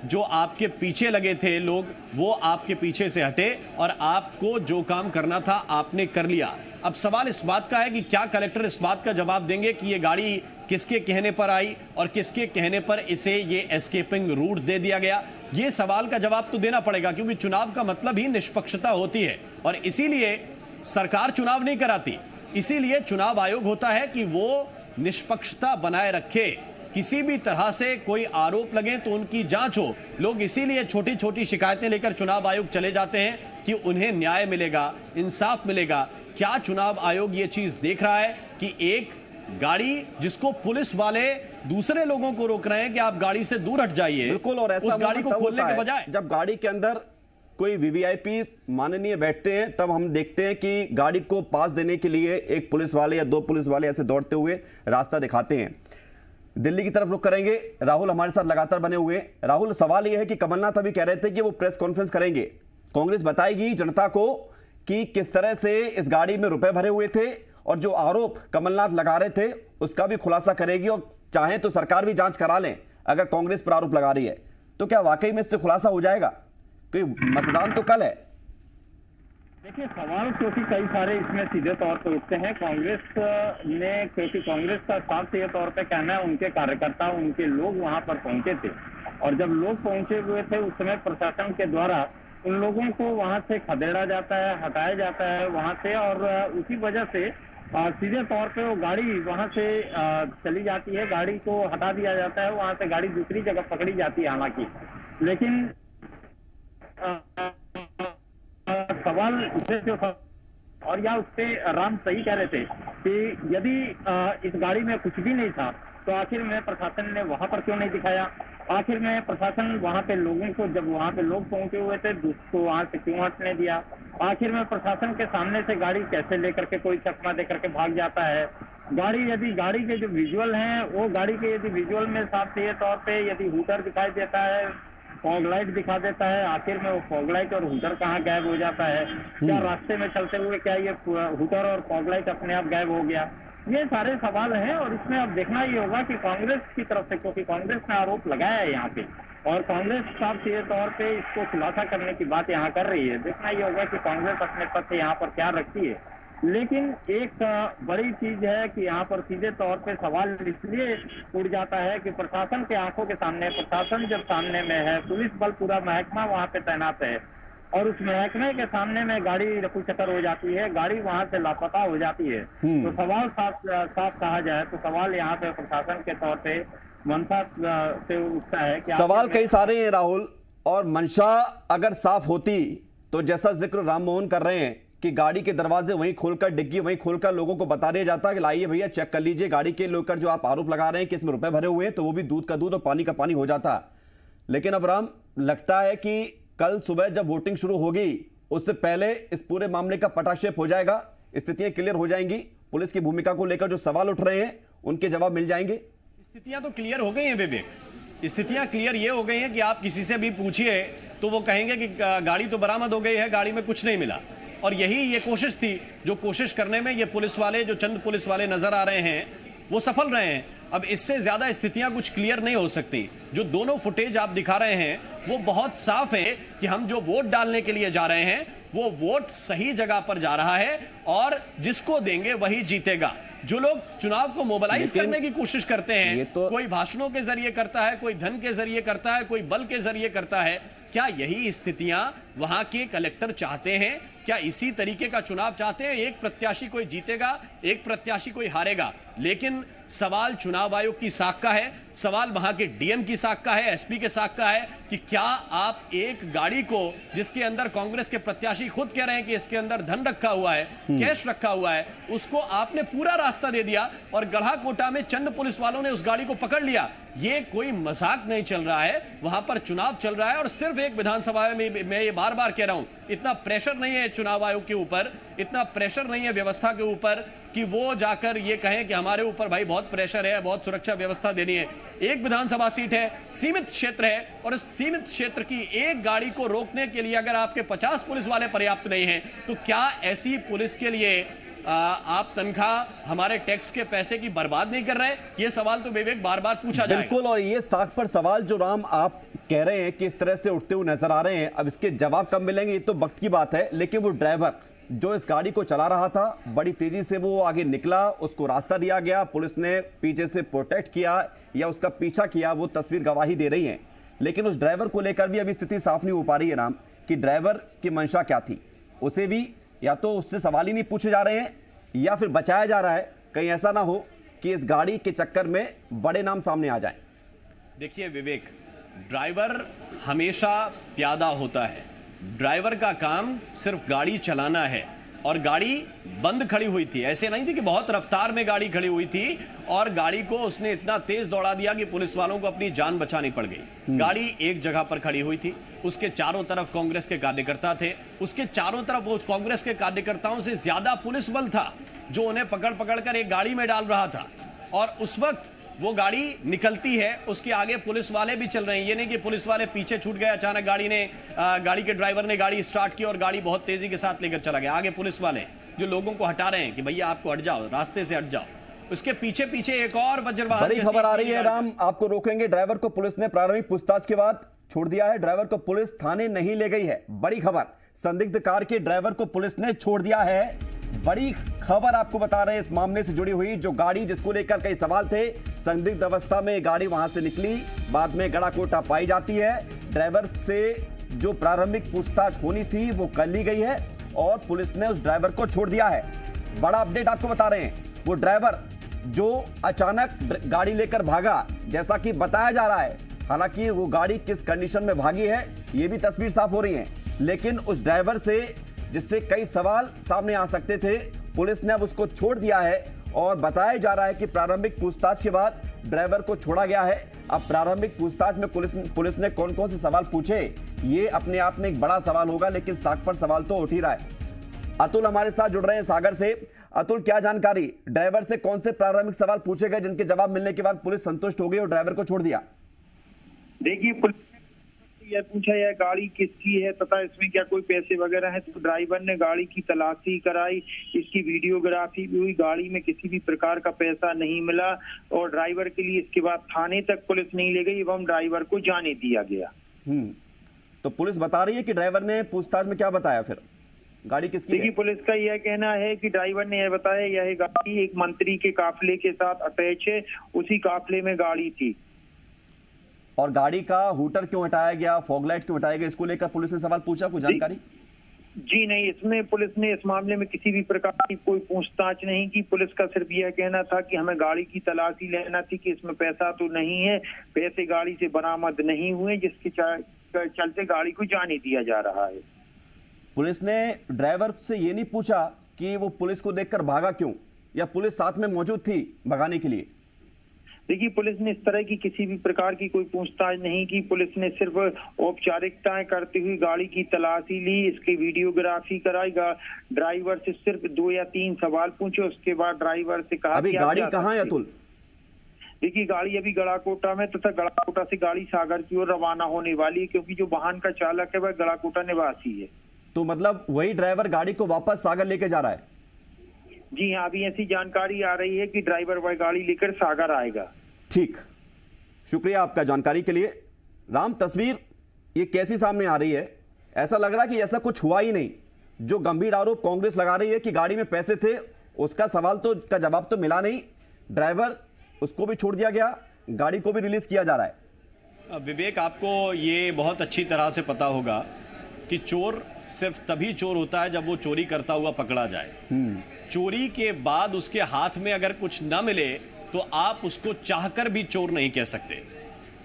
[SPEAKER 9] जो आपके पीछे लगे थे लोग, वो आपके पीछे से हटे और आपको जो काम करना था आपने कर लिया। अब सवाल इस बात का है कि क्या कलेक्टर इस बात का जवाब देंगे कि ये गाड़ी किसके कहने पर आई और किसके कहने पर इसे ये एस्केपिंग रूट दे दिया गया। ये सवाल का जवाब तो देना पड़ेगा, क्योंकि चुनाव का मतलब ही निष्पक्षता होती है और इसीलिए सरकार चुनाव नहीं कराती, इसीलिए चुनाव आयोग होता है कि वो निष्पक्षता बनाए रखे। किसी भी तरह से कोई आरोप लगे तो उनकी जांच हो। लोग इसीलिए छोटी छोटी शिकायतें लेकर चुनाव आयोग चले जाते हैं कि उन्हें न्याय मिलेगा, इंसाफ मिलेगा। क्या चुनाव आयोग ये चीज देख रहा है कि एक गाड़ी जिसको पुलिस वाले दूसरे लोगों को रोक रहे हैं कि आप गाड़ी से दूर हट जाइए,
[SPEAKER 1] बिल्कुल, और ऐसा
[SPEAKER 9] उस गाड़ी को खोलने के बजाय
[SPEAKER 1] जब गाड़ी के अंदर कोई वीवीआईपी माननीय बैठते हैं तब हम देखते हैं कि गाड़ी को पास देने के लिए एक पुलिस वाले या दो पुलिस वाले ऐसे दौड़ते हुए रास्ता दिखाते हैं। दिल्ली की तरफ रुख करेंगे, राहुल हमारे साथ लगातार बने हुए। राहुल, सवाल यह है कि कमलनाथ अभी कह रहे थे कि वो प्रेस कॉन्फ्रेंस करेंगे, कांग्रेस बताएगी जनता को कि किस तरह से इस गाड़ी में रुपए भरे हुए थे और जो आरोप कमलनाथ लगा रहे थे उसका भी खुलासा करेगी और चाहे तो सरकार भी जांच करा लें अगर कांग्रेस पर आरोप लगा रही है तो। क्या वाकई में इससे खुलासा हो जाएगा? क्योंकि मतदान तो कल है।
[SPEAKER 8] देखिए, सवाल क्योंकि कई सारे इसमें सीधे तौर पर उठते हैं कांग्रेस ने, क्योंकि कांग्रेस का साफ सीधे तौर पे कहना है उनके कार्यकर्ता, उनके लोग वहां पर पहुंचे थे और जब लोग पहुंचे हुए थे उस समय प्रशासन के द्वारा उन लोगों को वहां से खदेड़ा जाता है, हटाया जाता है वहां से, और उसी वजह से सीधे तौर पे वो गाड़ी वहां से चली जाती है, गाड़ी को हटा दिया जाता है, वहां से गाड़ी दूसरी जगह पकड़ी जाती है हालांकि। लेकिन सवाल जो और या उससे राम सही कह रहे थे कि यदि इस गाड़ी में कुछ भी नहीं था तो आखिर में प्रशासन ने वहां पर क्यों नहीं दिखाया? आखिर में प्रशासन वहां पे लोगों को, जब वहां पे लोग पहुंचे हुए थे, तो वहां से क्यों हटने दिया? आखिर में प्रशासन के सामने से गाड़ी कैसे लेकर के कोई चकमा दे करके भाग जाता है? यदि गाड़ी के जो विजुअल हैं वो गाड़ी के यदि विजुअल में साफ सीधे तौर पे यदि हूटर दिखाई देता है, फॉग लाइट दिखा देता है, आखिर में वो फॉग लाइट और हूटर कहाँ गायब हो जाता है? क्या रास्ते में चलते हुए क्या ये हूटर और फॉग लाइट अपने आप गायब हो गया? ये सारे सवाल हैं और इसमें अब देखना ये होगा कि कांग्रेस की तरफ से, क्योंकि कांग्रेस ने आरोप लगाया है यहाँ पे और कांग्रेस साफ सीधे तौर पे इसको खुलासा करने की बात यहाँ कर रही है, देखना ये होगा कि कांग्रेस अपने पद से यहाँ पर क्या रखती है। लेकिन एक बड़ी चीज है कि यहाँ पर सीधे तौर पे सवाल इसलिए उड़ जाता है कि प्रशासन के आंखों के सामने, प्रशासन जब सामने में है, पुलिस बल पूरा महकमा वहाँ पे तैनात है और उस महकमे के सामने में गाड़ी रफू चक्कर हो जाती है, गाड़ी वहां से लापता हो जाती है, तो सवाल साफ कहा जाए तो सवाल यहाँ पे प्रशासन के तौर पे मंशा से उठता है कि
[SPEAKER 1] सवाल कई सारे हैं राहुल, और मंशा अगर साफ होती तो जैसा जिक्र राम मोहन कर रहे हैं कि गाड़ी के दरवाजे वहीं खोलकर, डिग्गी वहीं खोलकर लोगों को बता दिया जाता कि लाइए भैया चेक कर लीजिए गाड़ी के लेकर जो आप आरोप लगा रहे हैं कि इसमें रुपए भरे हुए हैं, तो वो भी दूध का दूध और पानी का पानी हो जाता। लेकिन अब राम, लगता है कि कल सुबह जब वोटिंग शुरू होगी उससे पहले इस पूरे मामले का पटाक्षेप हो जाएगा, स्थितियां क्लियर हो जाएंगी, पुलिस की भूमिका को लेकर जो सवाल उठ रहे हैं उनके जवाब मिल जाएंगे।
[SPEAKER 9] स्थितियां तो क्लियर हो गई हैं विवेक, स्थितियां क्लियर ये हो गई हैं कि आप किसी से भी पूछिए तो वो कहेंगे कि गाड़ी तो बरामद हो गई है, गाड़ी में कुछ नहीं मिला। और यही ये कोशिश थी, जो कोशिश करने में ये पुलिस वाले, जो चंद पुलिस वाले नजर आ रहे हैं वो सफल रहे हैं। अब इससे ज्यादा स्थितियां कुछ क्लियर नहीं हो सकती। जो दोनों फुटेज आप दिखा रहे हैं वो बहुत साफ है कि हम जो वोट डालने के लिए जा रहे हैं वो वोट सही जगह पर जा रहा है और जिसको देंगे वही जीतेगा। जो लोग चुनाव को मोबिलाइज करने की कोशिश करते हैं, कोई भाषणों के जरिए करता है, कोई धन के जरिए करता है, कोई बल के जरिए करता है, क्या यही स्थितियां वहां के कलेक्टर चाहते हैं? क्या इसी तरीके का चुनाव चाहते हैं? एक प्रत्याशी कोई जीतेगा, एक प्रत्याशी कोई हारेगा, लेकिन सवाल चुनाव आयोग की साख का है, सवाल वहां के डीएम की साख का है, एसपी के साख का है कि क्या आप एक गाड़ी को, जिसके अंदर कांग्रेस के प्रत्याशी खुद कह रहे हैं कि इसके अंदर धन रखा हुआ है, कैश रखा हुआ है, उसको आपने पूरा रास्ता दे दिया और गढ़ाकोटा में चंद पुलिस वालों ने उस गाड़ी को पकड़ लिया। ये कोई मजाक नहीं चल रहा है, वहां पर चुनाव चल रहा है और सिर्फ एक विधानसभा में, मैं ये बार बार कह रहा हूं, इतना प्रेशर नहीं है चुनाव आयोग के ऊपर इतना प्रेशर नहीं है व्यवस्था के ऊपर कि वो जाकर ये कहें कि हमारे ऊपर भाई बहुत प्रेशर है, बहुत सुरक्षा व्यवस्था देनी है। एक विधानसभा सीट है, सीमित क्षेत्र है, और इस सीमित क्षेत्र की एक गाड़ी को रोकने के लिए अगर आपके 50 पुलिस वाले पर्याप्त नहीं हैं, तो क्या ऐसी पुलिस के लिए आप तनख्वाह हमारे टैक्स के पैसे की बर्बाद नहीं कर रहे? ये सवाल तो विवेक बार बार पूछा जाएगा।
[SPEAKER 1] बिल्कुल, और ये साख पर सवाल जो राम आप कह रहे हैं कि इस तरह से उठते हुए नजर आ रहे हैं, अब इसके जवाब कब मिलेंगे ये तो वक्त की बात है। लेकिन वो ड्राइवर जो इस गाड़ी को चला रहा था, बड़ी तेजी से वो आगे निकला, उसको रास्ता दिया गया, पुलिस ने पीछे से प्रोटेक्ट किया या उसका पीछा किया, वो तस्वीर गवाही दे रही है। लेकिन उस ड्राइवर को लेकर भी अभी स्थिति साफ नहीं हो पा रही है राम कि ड्राइवर की मंशा क्या थी। उसे भी या तो उससे सवाल ही नहीं पूछे जा रहे हैं या फिर बचाया जा रहा है, कहीं ऐसा ना हो कि इस गाड़ी के चक्कर में बड़े नाम सामने आ जाएं।
[SPEAKER 9] देखिए विवेक, ड्राइवर हमेशा प्यादा होता है, ड्राइवर का काम सिर्फ गाड़ी चलाना है, और गाड़ी बंद खड़ी हुई थी, ऐसे नहीं थी कि बहुत रफ्तार में गाड़ी खड़ी हुई थी और गाड़ी को उसने इतना तेज दौड़ा दिया कि पुलिस वालों को अपनी जान बचानी पड़ गई। गाड़ी एक जगह पर खड़ी हुई थी, उसके चारों तरफ कांग्रेस के कार्यकर्ता थे, उसके चारों तरफ वो कांग्रेस के कार्यकर्ताओं से ज्यादा पुलिस बल था जो उन्हें पकड़ पकड़ कर एक गाड़ी में डाल रहा था। और उस वक्त वो गाड़ी निकलती है, उसके आगे पुलिस वाले भी चल रहे हैं। ये नहीं कि पुलिस वाले पीछे छूट गए, अचानक गाड़ी के ड्राइवर ने गाड़ी स्टार्ट की और गाड़ी बहुत तेजी के साथ लेकर चला गया। आगे पुलिस वाले जो लोगों को हटा रहे हैं कि भैया आपको हट जाओ, रास्ते से हट जाओ, उसके पीछे पीछे एक और वज्रवाहन।
[SPEAKER 1] बड़ी खबर आ रही है राम, आपको रोकेंगे। ड्राइवर को पुलिस ने प्रारंभिक पूछताछ के बाद छोड़ दिया है। ड्राइवर को पुलिस थाने नहीं ले गई है। बड़ी खबर, संदिग्ध कार के ड्राइवर को पुलिस ने छोड़ दिया है। बड़ी खबर आपको बता रहे हैं इस मामले से जुड़ी हुई, जो गाड़ी जिसको लेकर कई सवाल थे, संदिग्ध अवस्था में गाड़ी वहां से निकली, बाद में गड़ाकोटा पाई जाती है। ड्राइवर से जो प्रारंभिक पूछताछ होनी थी वो कर ली गई है और पुलिस ने उस ड्राइवर को छोड़ दिया है। बड़ा अपडेट आपको बता रहे हैं, वो ड्राइवर जो अचानक गाड़ी लेकर भागा, जैसा कि बताया जा रहा है, हालांकि वो गाड़ी किस कंडीशन में भागी है ये भी तस्वीर साफ हो रही है, लेकिन उस ड्राइवर से जिससे कई सवाल सामने आ सकते थे, पुलिस ने अब उसको छोड़ दिया है और बताया जा रहा है कि प्रारंभिक पूछताछ के बाद ड्राइवर को छोड़ा गया है। अब प्रारंभिक पूछताछ में पुलिस ने कौन कौन से सवाल पूछे, ये अपने आप में एक बड़ा सवाल होगा, लेकिन साख पर सवाल तो उठ ही रहा है। अतुल हमारे साथ जुड़ रहे हैं सागर से। अतुल, क्या जानकारी, ड्राइवर से कौन से प्रारंभिक सवाल पूछे गए जिनके जवाब मिलने के बाद पुलिस संतुष्ट हो गई और ड्राइवर को छोड़ दिया?
[SPEAKER 6] देखिए, पुलिस यह पूछा यह गाड़ी किसकी है तथा इसमें क्या कोई पैसे वगैरह है, तो ड्राइवर ने गाड़ी की तलाशी कराई, इसकी वीडियोग्राफी भी हुई, गाड़ी में किसी भी प्रकार का पैसा नहीं मिला और ड्राइवर के लिए इसके बाद थाने तक पुलिस नहीं ले गई एवं ड्राइवर को जाने दिया गया।
[SPEAKER 1] तो पुलिस बता रही है कि ड्राइवर ने पूछताछ में क्या बताया, फिर गाड़ी किसकी है?
[SPEAKER 6] पुलिस का यह कहना है कि ड्राइवर ने यह बताया यह गाड़ी एक मंत्री के काफिले के साथ अटैच है, उसी काफिले में गाड़ी थी।
[SPEAKER 1] और गाड़ी का हूटर क्यों हटाया गया, फॉगलाइट क्यों हटाया गया, इसको लेकर पुलिस ने सवाल पूछा, कुछ जानकारी?
[SPEAKER 6] जी नहीं, इसमें पुलिस ने इस मामले में किसी भी प्रकार की कोई पूछताछ नहीं की। पुलिस का सिर्फ यह कहना था कि हमें गाड़ी की तलाशी लेना थी कि इसमें पैसा तो नहीं है, पैसे गाड़ी से बरामद नहीं हुए, जिसके चलते गाड़ी को जाने दिया जा रहा है।
[SPEAKER 1] पुलिस ने ड्राइवर से ये नहीं पूछा कि वो पुलिस को देखकर भागा क्यों, या पुलिस साथ में मौजूद थी भगाने के लिए?
[SPEAKER 6] देखिए, पुलिस ने इस तरह की किसी भी प्रकार की कोई पूछताछ नहीं की। पुलिस ने सिर्फ औपचारिकताएं करते हुए गाड़ी की तलाशी ली, इसकी वीडियोग्राफी कराई, ड्राइवर से सिर्फ 2 या 3 सवाल पूछे, उसके बाद ड्राइवर से कहा
[SPEAKER 1] अभी गाड़ी कहाँ है अतुल?
[SPEAKER 6] देखिए, गाड़ी अभी गड़ाकोटा में तथा गड़ाकोटा से गाड़ी सागर की ओर रवाना होने वाली है, क्योंकि जो वाहन का चालक है वह गड़ाकोटा निवासी है।
[SPEAKER 1] तो मतलब वही ड्राइवर गाड़ी को वापस सागर लेके जा रहा है?
[SPEAKER 6] जी हाँ, अभी ऐसी जानकारी आ रही है कि ड्राइवर वह गाड़ी लेकर सागर आएगा।
[SPEAKER 1] ठीक, शुक्रिया आपका जानकारी के लिए। राम, तस्वीर ये कैसी सामने आ रही है? ऐसा लग रहा है कि ऐसा कुछ हुआ ही नहीं। जो गंभीर आरोप कांग्रेस लगा रही है कि गाड़ी में पैसे थे, उसका सवाल तो का जवाब तो मिला नहीं, ड्राइवर उसको भी छोड़ दिया गया, गाड़ी को भी रिलीज किया जा रहा है।
[SPEAKER 9] विवेक, आपको ये बहुत अच्छी तरह से पता होगा कि चोर सिर्फ तभी चोर होता है जब वो चोरी करता हुआ पकड़ा जाए। चोरी के बाद उसके हाथ में अगर कुछ न मिले तो आप उसको चाहकर भी चोर नहीं कह सकते।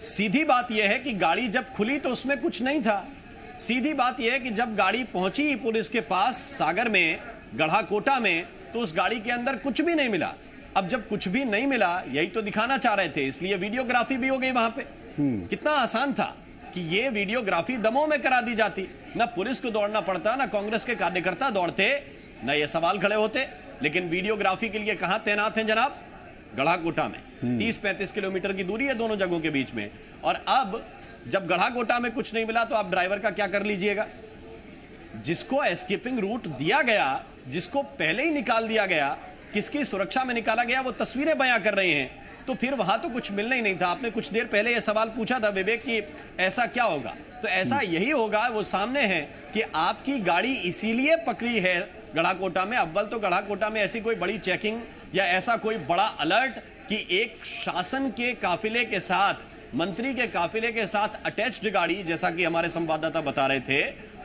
[SPEAKER 9] सीधी बात यह है कि गाड़ी जब खुली तो उसमें कुछ नहीं था। सीधी बात यह है कि जब गाड़ी पहुंची पुलिस के पास सागर में, गढ़ाकोटा में, तो उस गाड़ी के अंदर कुछ भी नहीं मिला। अब जब कुछ भी नहीं मिला, यही तो दिखाना चाह रहे थे, इसलिए वीडियोग्राफी भी हो गई वहां पे। कितना आसान था कि ये वीडियोग्राफी दमोह में करा दी जाती, ना पुलिस को दौड़ना पड़ता, ना कांग्रेस के कार्यकर्ता दौड़ते, न ये सवाल खड़े होते। लेकिन वीडियोग्राफी के लिए कहां तैनात हैं जनाब? गढ़ाकोटा में। 30-35 किलोमीटर की दूरी है दोनों जगहों के बीच में। और अब जब गढ़ाकोटा में कुछ नहीं मिला तो आप ड्राइवर का क्या कर लीजिएगा? जिसको एस्केपिंग रूट दिया गया, जिसको पहले ही निकाल दिया गया, किसकी सुरक्षा में निकाला गया, वो तस्वीरें बयां कर रहे हैं। तो फिर वहां तो कुछ मिलना ही नहीं था। आपने कुछ देर पहले यह सवाल पूछा था विवेक कि ऐसा क्या होगा, तो ऐसा यही होगा। वो सामने है कि आपकी गाड़ी इसीलिए पकड़ी है गढ़ाकोटा में। अव्वल तो गढ़ाकोटा में ऐसी कोई बड़ी चेकिंग या ऐसा कोई बड़ा अलर्ट कि एक शासन के काफिले के साथ, मंत्री के काफिले के साथ अटैच्ड गाड़ी, जैसा कि हमारे संवाददाता बता रहे थे,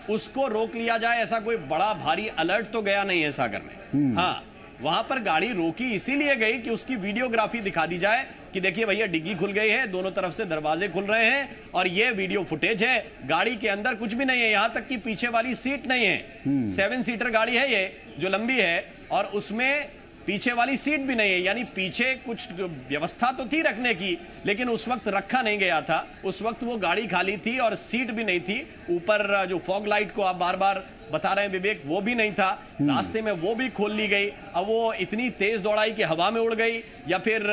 [SPEAKER 9] उसको रोक लिया जाए, ऐसा कोई बड़ा भारी अलर्ट तो गया नहीं है सागर में। हाँ, वहां पर गाड़ी रोकी इसीलिए गई कि उसकी वीडियोग्राफी दिखा दी जाए कि देखिए भैया डिग्गी खुल गई है, दोनों तरफ से दरवाजे खुल रहे हैं और ये वीडियो फुटेज है। गाड़ी के अंदर कुछ भी नहीं है, यहां तक कि पीछे वाली सीट नहीं है। 7 सीटर गाड़ी है ये जो लंबी है, और उसमें पीछे वाली सीट भी नहीं है। यानी पीछे कुछ व्यवस्था तो थी रखने की, लेकिन उस वक्त रखा नहीं गया था। उस वक्त वो गाड़ी खाली थी और सीट भी नहीं थी। ऊपर जो फॉग लाइट को आप बार बार बता रहे हैं विवेक, वो भी नहीं था। रास्ते में वो भी खोल ली गई। अब वो इतनी तेज दौड़ाई कि हवा में उड़ गई या फिर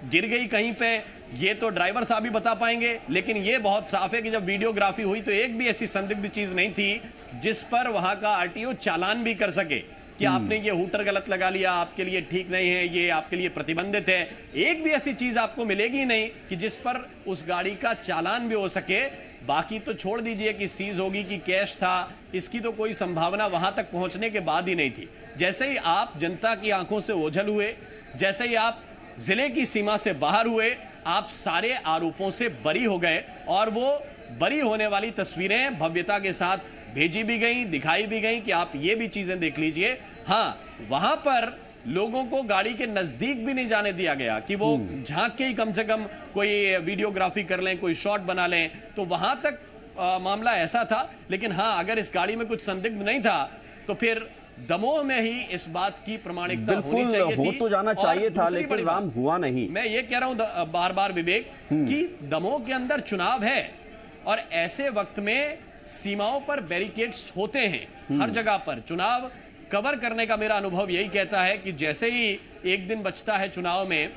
[SPEAKER 9] गिर गई कहीं पे, ये तो ड्राइवर साहब ही बता पाएंगे। लेकिन ये बहुत साफ है कि जब वीडियोग्राफी हुई तो एक भी ऐसी संदिग्ध चीज नहीं थी जिस पर वहां का आरटीओ चालान भी कर सके कि आपने ये हूटर गलत लगा लिया, आपके लिए ठीक नहीं है, ये आपके लिए प्रतिबंधित है। एक भी ऐसी चीज आपको मिलेगी नहीं कि जिस पर उस गाड़ी का चालान भी हो सके। बाकी तो छोड़ दीजिए कि सीज होगी कि कैश था, इसकी तो कोई संभावना वहां तक पहुंचने के बाद ही नहीं थी। जैसे ही आप जनता की आंखों से ओझल हुए, जैसे ही आप जिले की सीमा से बाहर हुए, आप सारे आरोपों से बरी हो गए। और वो बरी होने वाली तस्वीरें भव्यता के साथ भेजी भी गई, दिखाई भी गई कि आप ये भी चीजें देख लीजिए। हाँ, वहां पर लोगों को गाड़ी के नजदीक भी नहीं जाने दिया गया कि वो झांक के ही कम से कम कोई वीडियोग्राफी कर लें, कोई शॉट बना लें। तो वहां तक मामला ऐसा था। लेकिन हाँ, अगर इस गाड़ी में कुछ संदिग्ध नहीं था तो फिर दमोह में ही इस बात की प्रमाणिकता होनी चाहिए थी।
[SPEAKER 1] हो तो जाना चाहिए था, लेकिन राम हुआ नहीं।
[SPEAKER 9] मैं ये कह रहा हूं बार बार विवेक कि दमोह के अंदर चुनाव है और ऐसे वक्त में सीमाओं पर बैरिकेड्स होते हैं। हर जगह पर चुनाव कवर करने का मेरा अनुभव यही कहता है कि जैसे ही एक दिन बचता है चुनाव में,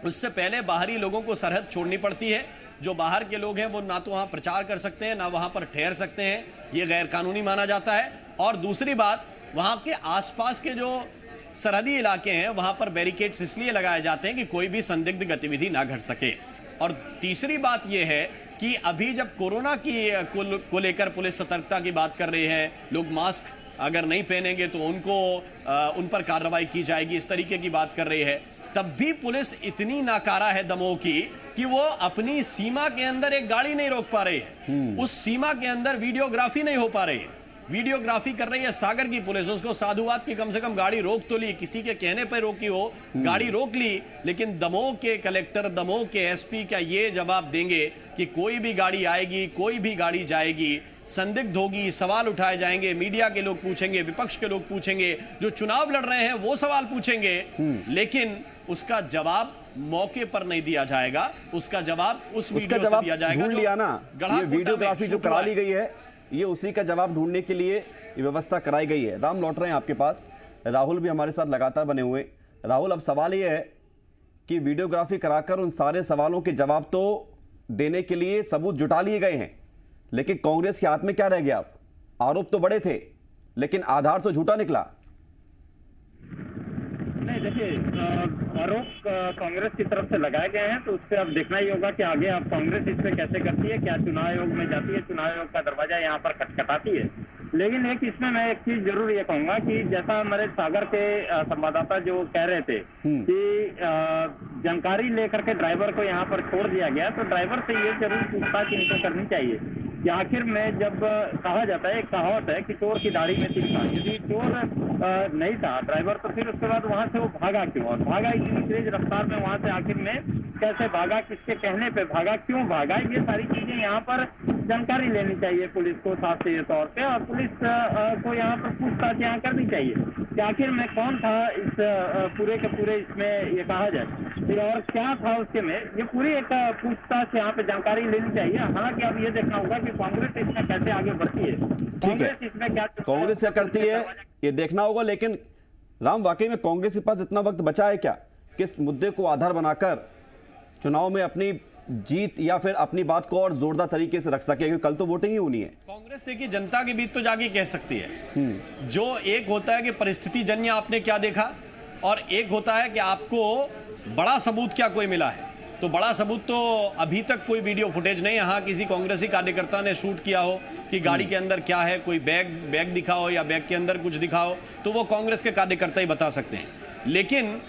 [SPEAKER 9] उससे पहले बाहरी लोगों को सरहद छोड़नी पड़ती है। जो बाहर के लोग हैं वो ना तो वहां प्रचार कर सकते हैं, ना वहां पर ठहर सकते हैं, ये गैर कानूनी माना जाता है। और दूसरी बात, वहां के आसपास के जो सरहदी इलाके हैं वहां पर बैरिकेड्स इसलिए लगाए जाते हैं कि कोई भी संदिग्ध गतिविधि ना घट सके। और तीसरी बात यह है कि अभी जब कोरोना की को लेकर पुलिस सतर्कता की बात कर रही है, लोग मास्क अगर नहीं पहनेंगे तो उन पर कार्रवाई की जाएगी, इस तरीके की बात कर रही है, तब भी पुलिस इतनी नाकारा है दमोह की कि वो अपनी सीमा के अंदर एक गाड़ी नहीं रोक पा रही है। उस सीमा के अंदर वीडियोग्राफी नहीं हो पा रही है। वीडियोग्राफी कर रही है सागर की पुलिस, उसको साधुवाद की कम से कम गाड़ी रोक तो ली, किसी के कहने पर रोकी हो, गाड़ी रोक ली। लेकिन दमोह के कलेक्टर, दमोह के एसपी क्या ये जवाब देंगे कि कोई भी गाड़ी आएगी, कोई भी गाड़ी जाएगी, संदिग्ध होगी, सवाल उठाए जाएंगे, मीडिया के लोग पूछेंगे, विपक्ष के लोग पूछेंगे, जो चुनाव लड़ रहे हैं वो सवाल पूछेंगे, लेकिन उसका जवाब मौके पर नहीं दिया जाएगा। उसका जवाब उस वीडियो से दिया जाएगा।
[SPEAKER 1] ढूंढ लिया ना, ये वीडियोग्राफी जो करा ली गई है, ये उसी का जवाब ढूंढने के लिए ये व्यवस्था कराई गई है। राम, लौट रहे हैं आपके पास। राहुल भी हमारे साथ लगातार बने हुए। राहुल, अब सवाल ये है कि वीडियोग्राफी कराकर उन सारे सवालों के जवाब तो देने के लिए सबूत जुटा लिए गए हैं, लेकिन कांग्रेस के हाथ में क्या रह गया? आरोप तो बड़े थे, लेकिन आधार तो झूठा निकला।
[SPEAKER 8] नहीं, देखिए, आरोप कांग्रेस की तरफ से लगाए गए हैं, तो उससे अब देखना ही होगा कि आगे अब कांग्रेस इस पे कैसे करती है, क्या चुनाव आयोग में जाती है, चुनाव आयोग का दरवाजा यहाँ पर खटखटाती है। लेकिन एक इसमें मैं एक चीज जरूर ये कहूंगा कि जैसा हमारे सागर के संवाददाता जो कह रहे थे कि जानकारी लेकर के ड्राइवर को यहाँ पर छोड़ दिया गया, तो ड्राइवर से ये जरूर पूछताछ इनको करनी चाहिए कि आखिर में जब कहा जाता है, एक कहावत है कि चोर की दाढ़ी में तिल था, यदि चोर नहीं था ड्राइवर, तो फिर उसके बाद वहां से वो भागा क्यों, और भागा इतनी तेज रफ्तार में वहां से आखिर में कैसे भागा, किसके कहने पे भागा, क्यों भागा, ये सारी चीजें यहाँ पर जानकारी लेनी चाहिए पुलिस को साफ सीधे तौर पे, और पुलिस को यहाँ पर पूछताछ यहाँ करनी चाहिए कि आखिर में कौन था इस पूरे के पूरे इसमें, ये कहा जाए फिर और क्या था उसके में, ये पूरी एक पूछताछ यहाँ पे जानकारी लेनी चाहिए। हालांकि अब ये देखना होगा कि कांग्रेस इसमें कैसे आगे बढ़ती है।
[SPEAKER 1] ठीक है,
[SPEAKER 8] कांग्रेस इसमें क्या
[SPEAKER 1] कांग्रेस क्या करती है ये देखना होगा। लेकिन राम, वाकई में कांग्रेस के पास इतना वक्त बचा है क्या किस मुद्दे को आधार बनाकर चुनाव में अपनी जीत या फिर अपनी बात को और जोरदार तरीके से रख सके, क्योंकि कल तो वोटिंग ही होनी है।
[SPEAKER 9] कांग्रेस देखिए जनता के बीच तो जाके कह सकती है। जो एक होता है कि परिस्थिति जन्य आपने क्या देखा, और एक होता है कि आपको बड़ा सबूत क्या कोई मिला है। तो बड़ा सबूत तो अभी तक कोई वीडियो फुटेज नहीं यहाँ किसी कांग्रेसी कार्यकर्ता ने शूट किया हो कि गाड़ी के अंदर क्या है, कोई बैग दिखा हो या बैग के अंदर कुछ दिखा हो, तो वो कांग्रेस के कार्यकर्ता ही बता सकते हैं। लेकिन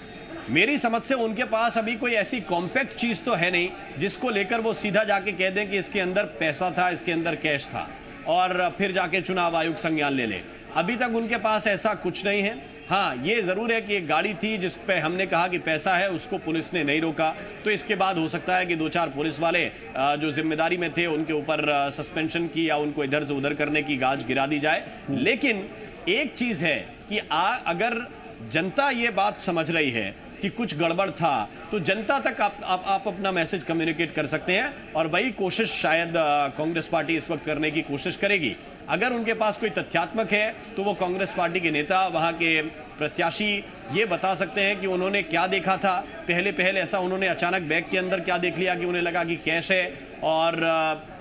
[SPEAKER 9] मेरी समझ से उनके पास अभी कोई ऐसी कॉम्पैक्ट चीज तो है नहीं जिसको लेकर वो सीधा जाके कह दें कि इसके अंदर पैसा था, इसके अंदर कैश था, और फिर जाके चुनाव आयोग संज्ञान ले ले। अभी तक उनके पास ऐसा कुछ नहीं है। हाँ, ये जरूर है कि एक गाड़ी थी जिस पे हमने कहा कि पैसा है, उसको पुलिस ने नहीं रोका, तो इसके बाद हो सकता है कि 2-4 पुलिस वाले जो जिम्मेदारी में थे उनके ऊपर सस्पेंशन की या उनको इधर से उधर करने की गाज गिरा दी जाए। लेकिन एक चीज है कि अगर जनता ये बात समझ रही है कि कुछ गड़बड़ था, तो जनता तक आप अपना मैसेज कम्युनिकेट कर सकते हैं, और वही कोशिश शायद कांग्रेस पार्टी इस वक्त करने की कोशिश करेगी। अगर उनके पास कोई तथ्यात्मक है तो वो कांग्रेस पार्टी के नेता, वहां के प्रत्याशी ये बता सकते हैं कि उन्होंने क्या देखा था। पहले ऐसा उन्होंने अचानक बैग के अंदर क्या देख लिया कि उन्हें लगा कि कैश है, और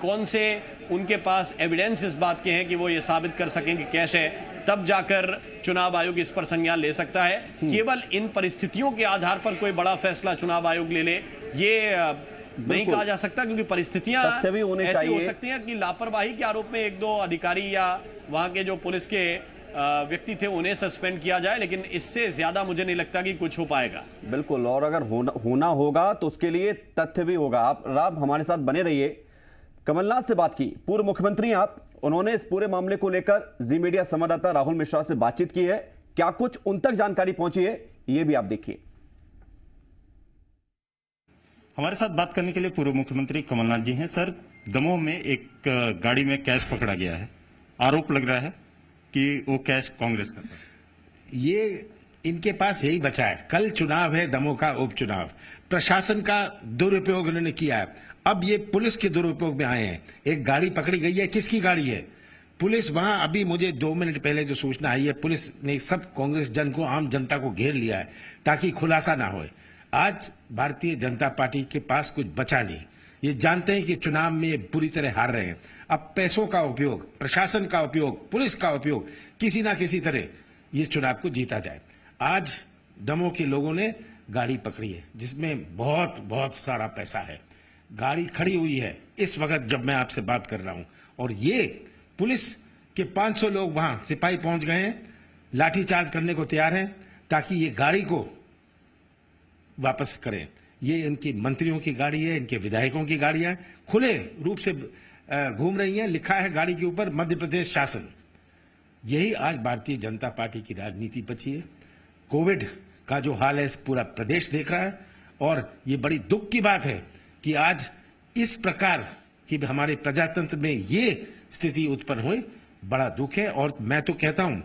[SPEAKER 9] कौन से उनके पास एविडेंस इस बात के हैं कि वो ये साबित कर सकें कि कैश है, तब जाकर चुनाव आयोग इस पर संज्ञान ले सकता है। केवल इन परिस्थितियों के आधार पर कोई बड़ा फैसला चुनाव आयोग ले ले ये नहीं कहा जा सकता, क्योंकि परिस्थितियां ऐसी हो सकती हैं कि लापरवाही के आरोप में 1-2 अधिकारी या वहां के जो पुलिस के व्यक्ति थे उन्हें सस्पेंड किया जाए, लेकिन इससे ज्यादा मुझे नहीं लगता कि कुछ हो पाएगा।
[SPEAKER 1] बिल्कुल, और अगर होना होगा तो उसके लिए तथ्य भी होगा। आप राम हमारे साथ बने रहिए। कमलनाथ से बात की, पूर्व मुख्यमंत्री आप, उन्होंने इस पूरे मामले को लेकर जी मीडिया संवाददाता राहुल मिश्रा से बातचीत की है। क्या कुछ उन तक जानकारी पहुंची है, ये भी आप देखिए।
[SPEAKER 3] हमारे साथ बात करने के लिए पूर्व मुख्यमंत्री कमलनाथ जी हैं। सर, दमोह में एक गाड़ी में कैश पकड़ा गया है, आरोप लग रहा है कि वो कैश कांग्रेस का था।
[SPEAKER 2] ये इनके पास यही बचा है। कल चुनाव है, दमोह का उपचुनाव, प्रशासन का दुरुपयोग उन्होंने किया है। अब ये पुलिस के दुरुपयोग में आए हैं। एक गाड़ी पकड़ी गई है, किसकी गाड़ी है? पुलिस वहां, अभी मुझे 2 मिनट पहले जो सूचना आई है, पुलिस ने सब कांग्रेस जन को, आम जनता को घेर लिया है ताकि खुलासा ना हो। आज भारतीय जनता पार्टी के पास कुछ बचा नहीं। ये जानते हैं कि चुनाव में पूरी तरह हार रहे हैं। अब पैसों का उपयोग, प्रशासन का उपयोग, पुलिस का उपयोग, किसी ना किसी तरह ये चुनाव को जीता जाए। आज दमोह के लोगों ने गाड़ी पकड़ी है जिसमें बहुत बहुत सारा पैसा है। गाड़ी खड़ी हुई है इस वक्त जब मैं आपसे बात कर रहा हूं, और ये पुलिस के 500 लोग वहां, सिपाही पहुंच गए हैं, लाठीचार्ज करने को तैयार हैं ताकि ये गाड़ी को वापस करें। ये इनकी मंत्रियों की गाड़ी है, इनके विधायकों की गाड़ियां खुले रूप से घूम रही हैं। लिखा है गाड़ी के ऊपर मध्य प्रदेश शासन। यही आज भारतीय जनता पार्टी की राजनीति बची है। कोविड का जो हाल है पूरा प्रदेश देख रहा है, और ये बड़ी दुख की बात है कि आज इस प्रकार की हमारे प्रजातंत्र में ये स्थिति उत्पन्न हुई। बड़ा दुख है, और मैं तो कहता हूं,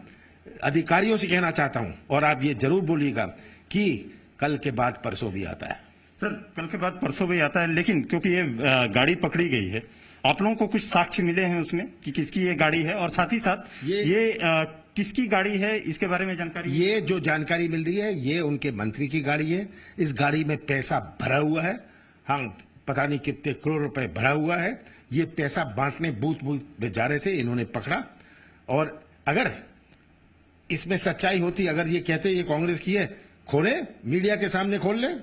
[SPEAKER 2] अधिकारियों से कहना चाहता हूं, और आप ये जरूर बोलिएगा कि कल के बाद परसों भी आता है।
[SPEAKER 3] सर, कल के बाद परसों भी आता है, लेकिन क्योंकि ये गाड़ी पकड़ी गई है, आप लोगों को कुछ साक्ष्य मिले हैं उसमें कि किसकी ये गाड़ी है, और साथ ही साथ ये किसकी गाड़ी है इसके बारे में जानकारी?
[SPEAKER 2] ये जो जानकारी मिल रही है ये उनके मंत्री की गाड़ी है। इस गाड़ी में पैसा भरा हुआ है। हाँ, पता नहीं कितने करोड़ रुपए भरा हुआ है। ये पैसा बांटने बूथ में जा रहे थे, इन्होंने पकड़ा। और अगर इसमें सच्चाई होती, अगर ये कहते ये कांग्रेस की है, खोले, मीडिया के सामने खोल ले।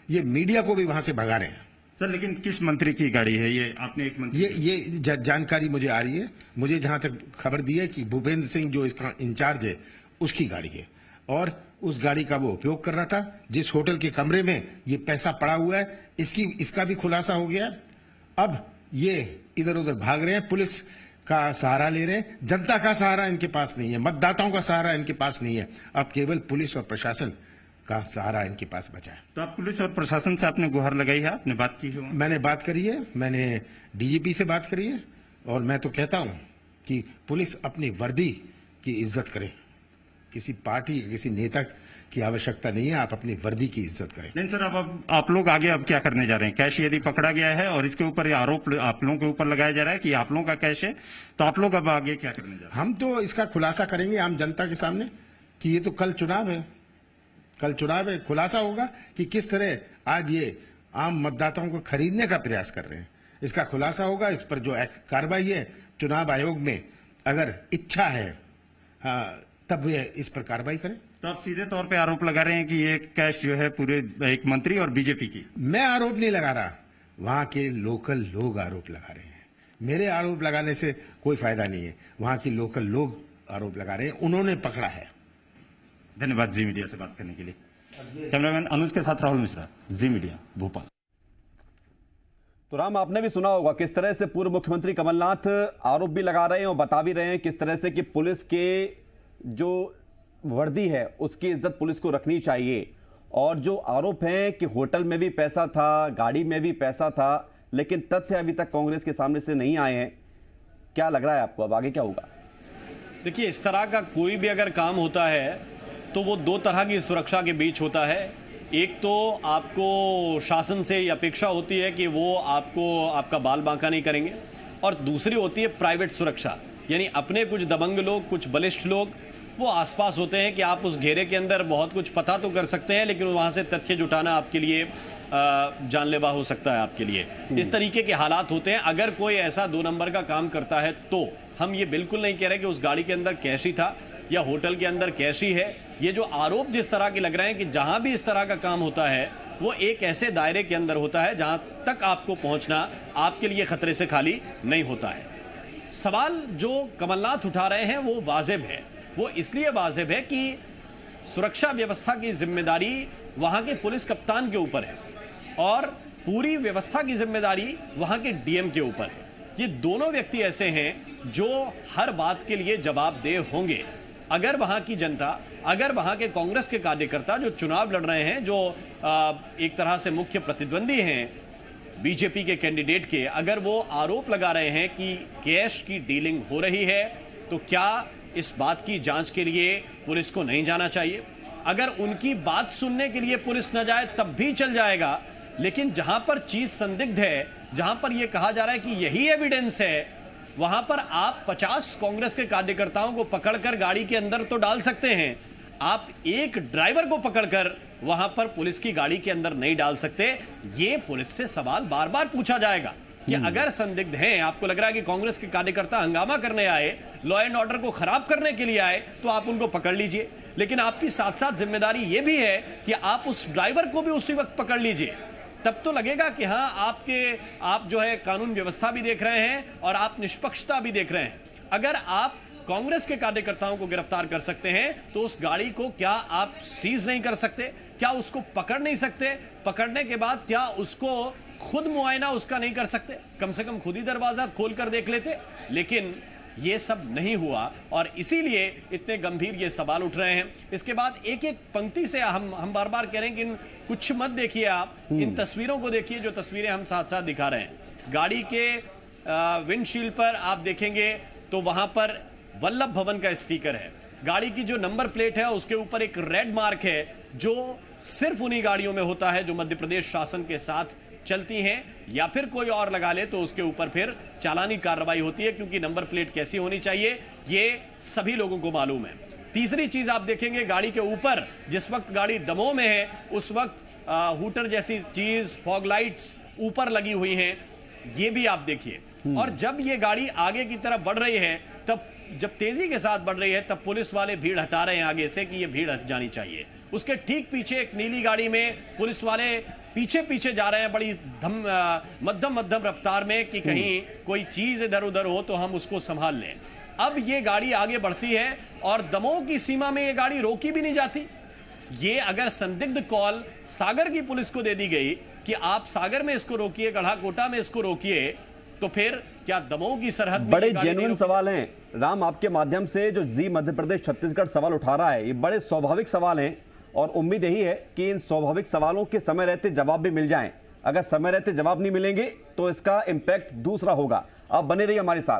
[SPEAKER 2] ये मीडिया को भी वहां से भगा रहे हैं।
[SPEAKER 3] सर, लेकिन किस मंत्री की गाड़ी है ये? आपने एक मंत्री,
[SPEAKER 2] ये जानकारी मुझे आ रही है। मुझे जहां तक खबर दी है कि भूपेंद्र सिंह जो इसका इंचार्ज है, उसकी गाड़ी है, और उस गाड़ी का वो उपयोग कर रहा था। जिस होटल के कमरे में ये पैसा पड़ा हुआ है, इसका भी खुलासा हो गया। अब ये इधर उधर भाग रहे हैं, पुलिस का सहारा ले रहे हैं। जनता का सहारा इनके पास नहीं है, मतदाताओं का सहारा इनके पास नहीं है। अब केवल पुलिस और प्रशासन का सहारा इनके पास बचा है।
[SPEAKER 3] तो आप पुलिस और प्रशासन से आपने गुहार लगाई है, आपने बात की है?
[SPEAKER 2] मैंने बात करी है, मैंने डीजीपी से बात करी है, और मैं तो कहता हूं कि पुलिस अपनी वर्दी की इज्जत करे। किसी पार्टी किसी नेता की आवश्यकता नहीं है। आप अपनी वर्दी की इज्जत करें।
[SPEAKER 3] नहीं सर, अब आप लोग आगे अब क्या करने जा रहे हैं? कैश यदि पकड़ा गया है और इसके ऊपर आरोप आप लोगों के ऊपर लगाया जा रहा है कि आप लोगों का कैश है, तो आप लोग अब आगे क्या करने जा रहे हैं?
[SPEAKER 2] हम तो इसका खुलासा करेंगे आम जनता के सामने कि ये तो कल चुनाव है, कल चुनाव है। खुलासा होगा कि किस तरह आज ये आम मतदाताओं को खरीदने का प्रयास कर रहे हैं। इसका खुलासा होगा। इस पर जो कार्रवाई है चुनाव आयोग में अगर इच्छा है तब वे इस पर कार्रवाई करें।
[SPEAKER 3] तो आप सीधे तौर पे आरोप लगा रहे हैं कि ये कैश जो है पूरे एक मंत्री और बीजेपी की?
[SPEAKER 2] मैं आरोप नहीं लगा रहा, वहां के लोकल लोग आरोप लगा रहे हैं। मेरे आरोप लगाने से कोई फायदा नहीं है, वहां के लोकल लोग आरोप लगा रहे हैं, उन्होंने पकड़ा है।
[SPEAKER 3] धन्यवाद जी मीडिया से बात करने के लिए। कैमरामैन अनुज के साथ राहुल मिश्रा, जी मीडिया, भोपाल।
[SPEAKER 1] तो राम, आपने भी सुना होगा किस तरह से पूर्व मुख्यमंत्री कमलनाथ आरोप भी लगा रहे हैं और बता भी रहे हैं किस तरह से कि पुलिस के जो वर्दी है उसकी इज्जत पुलिस को रखनी चाहिए। और जो आरोप है कि होटल में भी पैसा था, गाड़ी में भी पैसा था, लेकिन तथ्य अभी तक कांग्रेस के सामने से नहीं आए हैं। क्या लग रहा है आपको, अब आगे क्या होगा?
[SPEAKER 9] देखिए, इस तरह का कोई भी अगर काम होता है तो वो दो तरह की सुरक्षा के बीच होता है। एक तो आपको शासन से ये अपेक्षा होती है कि वो आपका बाल बांका नहीं करेंगे, और दूसरी होती है प्राइवेट सुरक्षा, यानी अपने कुछ दबंग लोग, कुछ बलिष्ठ लोग वो आसपास होते हैं कि आप उस घेरे के अंदर बहुत कुछ पता तो कर सकते हैं, लेकिन वहाँ से तथ्य जुटाना आपके लिए जानलेवा हो सकता है आपके लिए। इस तरीके के हालात होते हैं। अगर कोई ऐसा 2 नंबर का काम करता है तो हम ये बिल्कुल नहीं कह रहे कि उस गाड़ी के अंदर कैश ही था या होटल के अंदर कैश ही है। ये जो आरोप जिस तरह के लग रहे हैं कि जहां भी इस तरह का काम होता है वो एक ऐसे दायरे के अंदर होता है जहां तक आपको पहुंचना आपके लिए खतरे से खाली नहीं होता है। सवाल जो कमलनाथ उठा रहे हैं वो वाजिब है। वो इसलिए वाजिब है कि सुरक्षा व्यवस्था की जिम्मेदारी वहां के पुलिस कप्तान के ऊपर है और पूरी व्यवस्था की जिम्मेदारी वहां के डीएम के ऊपर है। ये दोनों व्यक्ति ऐसे हैं जो हर बात के लिए जवाबदेह होंगे। अगर वहां की जनता, अगर वहां के कांग्रेस के कार्यकर्ता जो चुनाव लड़ रहे हैं, जो एक तरह से मुख्य प्रतिद्वंदी हैं बीजेपी के कैंडिडेट के, अगर वो आरोप लगा रहे हैं कि कैश की डीलिंग हो रही है, तो क्या इस बात की जांच के लिए पुलिस को नहीं जाना चाहिए? अगर उनकी बात सुनने के लिए पुलिस न जाए तब भी चल जाएगा, लेकिन जहां पर चीज संदिग्ध है, जहां पर यह कहा जा रहा है कि यही एविडेंस है, वहां पर आप 50 कांग्रेस के कार्यकर्ताओं को पकड़कर गाड़ी के अंदर तो डाल सकते हैं, आप एक ड्राइवर को पकड़कर वहां पर पुलिस की गाड़ी के अंदर नहीं डाल सकते। ये पुलिस से सवाल बार बार पूछा जाएगा कि अगर संदिग्ध हैं, आपको लग रहा है कि कांग्रेस के कार्यकर्ता हंगामा करने आए, लॉ एंड ऑर्डर को खराब करने के लिए आए, तो आप उनको पकड़ लीजिए। लेकिन आपकी साथ साथ जिम्मेदारी यह भी है कि आप उस ड्राइवर को भी उसी वक्त पकड़ लीजिए। तब तो लगेगा कि हाँ, आप जो है कानून व्यवस्था भी देख रहे हैं और आप निष्पक्षता भी देख रहे हैं। अगर आप कांग्रेस के कार्यकर्ताओं को गिरफ्तार कर सकते हैं तो उस गाड़ी को क्या आप सीज नहीं कर सकते? क्या उसको पकड़ नहीं सकते? पकड़ने के बाद क्या उसको खुद मुआयना उसका नहीं कर सकते? कम से कम खुद ही दरवाजा खोलकर देख लेते। लेकिन ये सब नहीं हुआ और इसीलिए इतने गंभीर ये सवाल उठ रहे हैं। इसके बाद एक एक पंक्ति से हम बार बार कह रहे हैं कि कुछ मत देखिए, आप इन तस्वीरों को देखिए जो तस्वीरें हम साथ साथ दिखा रहे हैं। गाड़ी के विंडशील्ड पर आप देखेंगे तो वहां पर वल्लभ भवन का स्टिकर है। गाड़ी की जो नंबर प्लेट है उसके ऊपर एक रेड मार्क है जो सिर्फ उन्हीं गाड़ियों में होता है जो मध्य प्रदेश शासन के साथ चलती हैं, या फिर कोई और लगा ले तो उसके ऊपर फिर चालानी कार्रवाई होती है, क्योंकि नंबर प्लेट कैसी होनी चाहिए ये सभी लोगों को मालूम है। तीसरी चीज आप देखेंगे, गाड़ी के ऊपर जिस वक्त गाड़ी दमोह में है उस वक्त हूटर जैसी चीज, फॉग लाइट्स ऊपर लगी हुई हैं, ये भी आप देखिए। और जब ये गाड़ी आगे की तरफ बढ़ रही है, तब जब तेजी के साथ बढ़ रही है, तब पुलिस वाले भीड़ हटा रहे हैं आगे से कि ये भीड़ हट जानी चाहिए। उसके ठीक पीछे एक नीली गाड़ी में पुलिस वाले पीछे पीछे जा रहे हैं बड़ी मध्यम रफ्तार में कि कहीं कोई चीज इधर उधर हो तो हम उसको संभाल लें। अब ये गाड़ी आगे बढ़ती है और दमोह की सीमा में ये गाड़ी रोकी भी नहीं जाती। ये अगर संदिग्ध कॉल सागर की पुलिस को दे दी गई कि आप सागर में इसको रोकिए, गढ़ाकोटा में इसको रोकिए, तो फिर क्या दमोह की सरहद में
[SPEAKER 1] बड़े जेन्युइन सवाल हैं राम, आपके माध्यम से जो जी मध्य प्रदेश छत्तीसगढ़ सवाल उठा रहा है, ये बड़े स्वाभाविक सवाल हैं और उम्मीद यही है कि इन स्वाभाविक सवालों के समय रहते जवाब भी मिल जाएं। अगर समय रहते जवाब नहीं मिलेंगे तो इसका इंपैक्ट दूसरा होगा। आप बने रहिए हमारे साथ।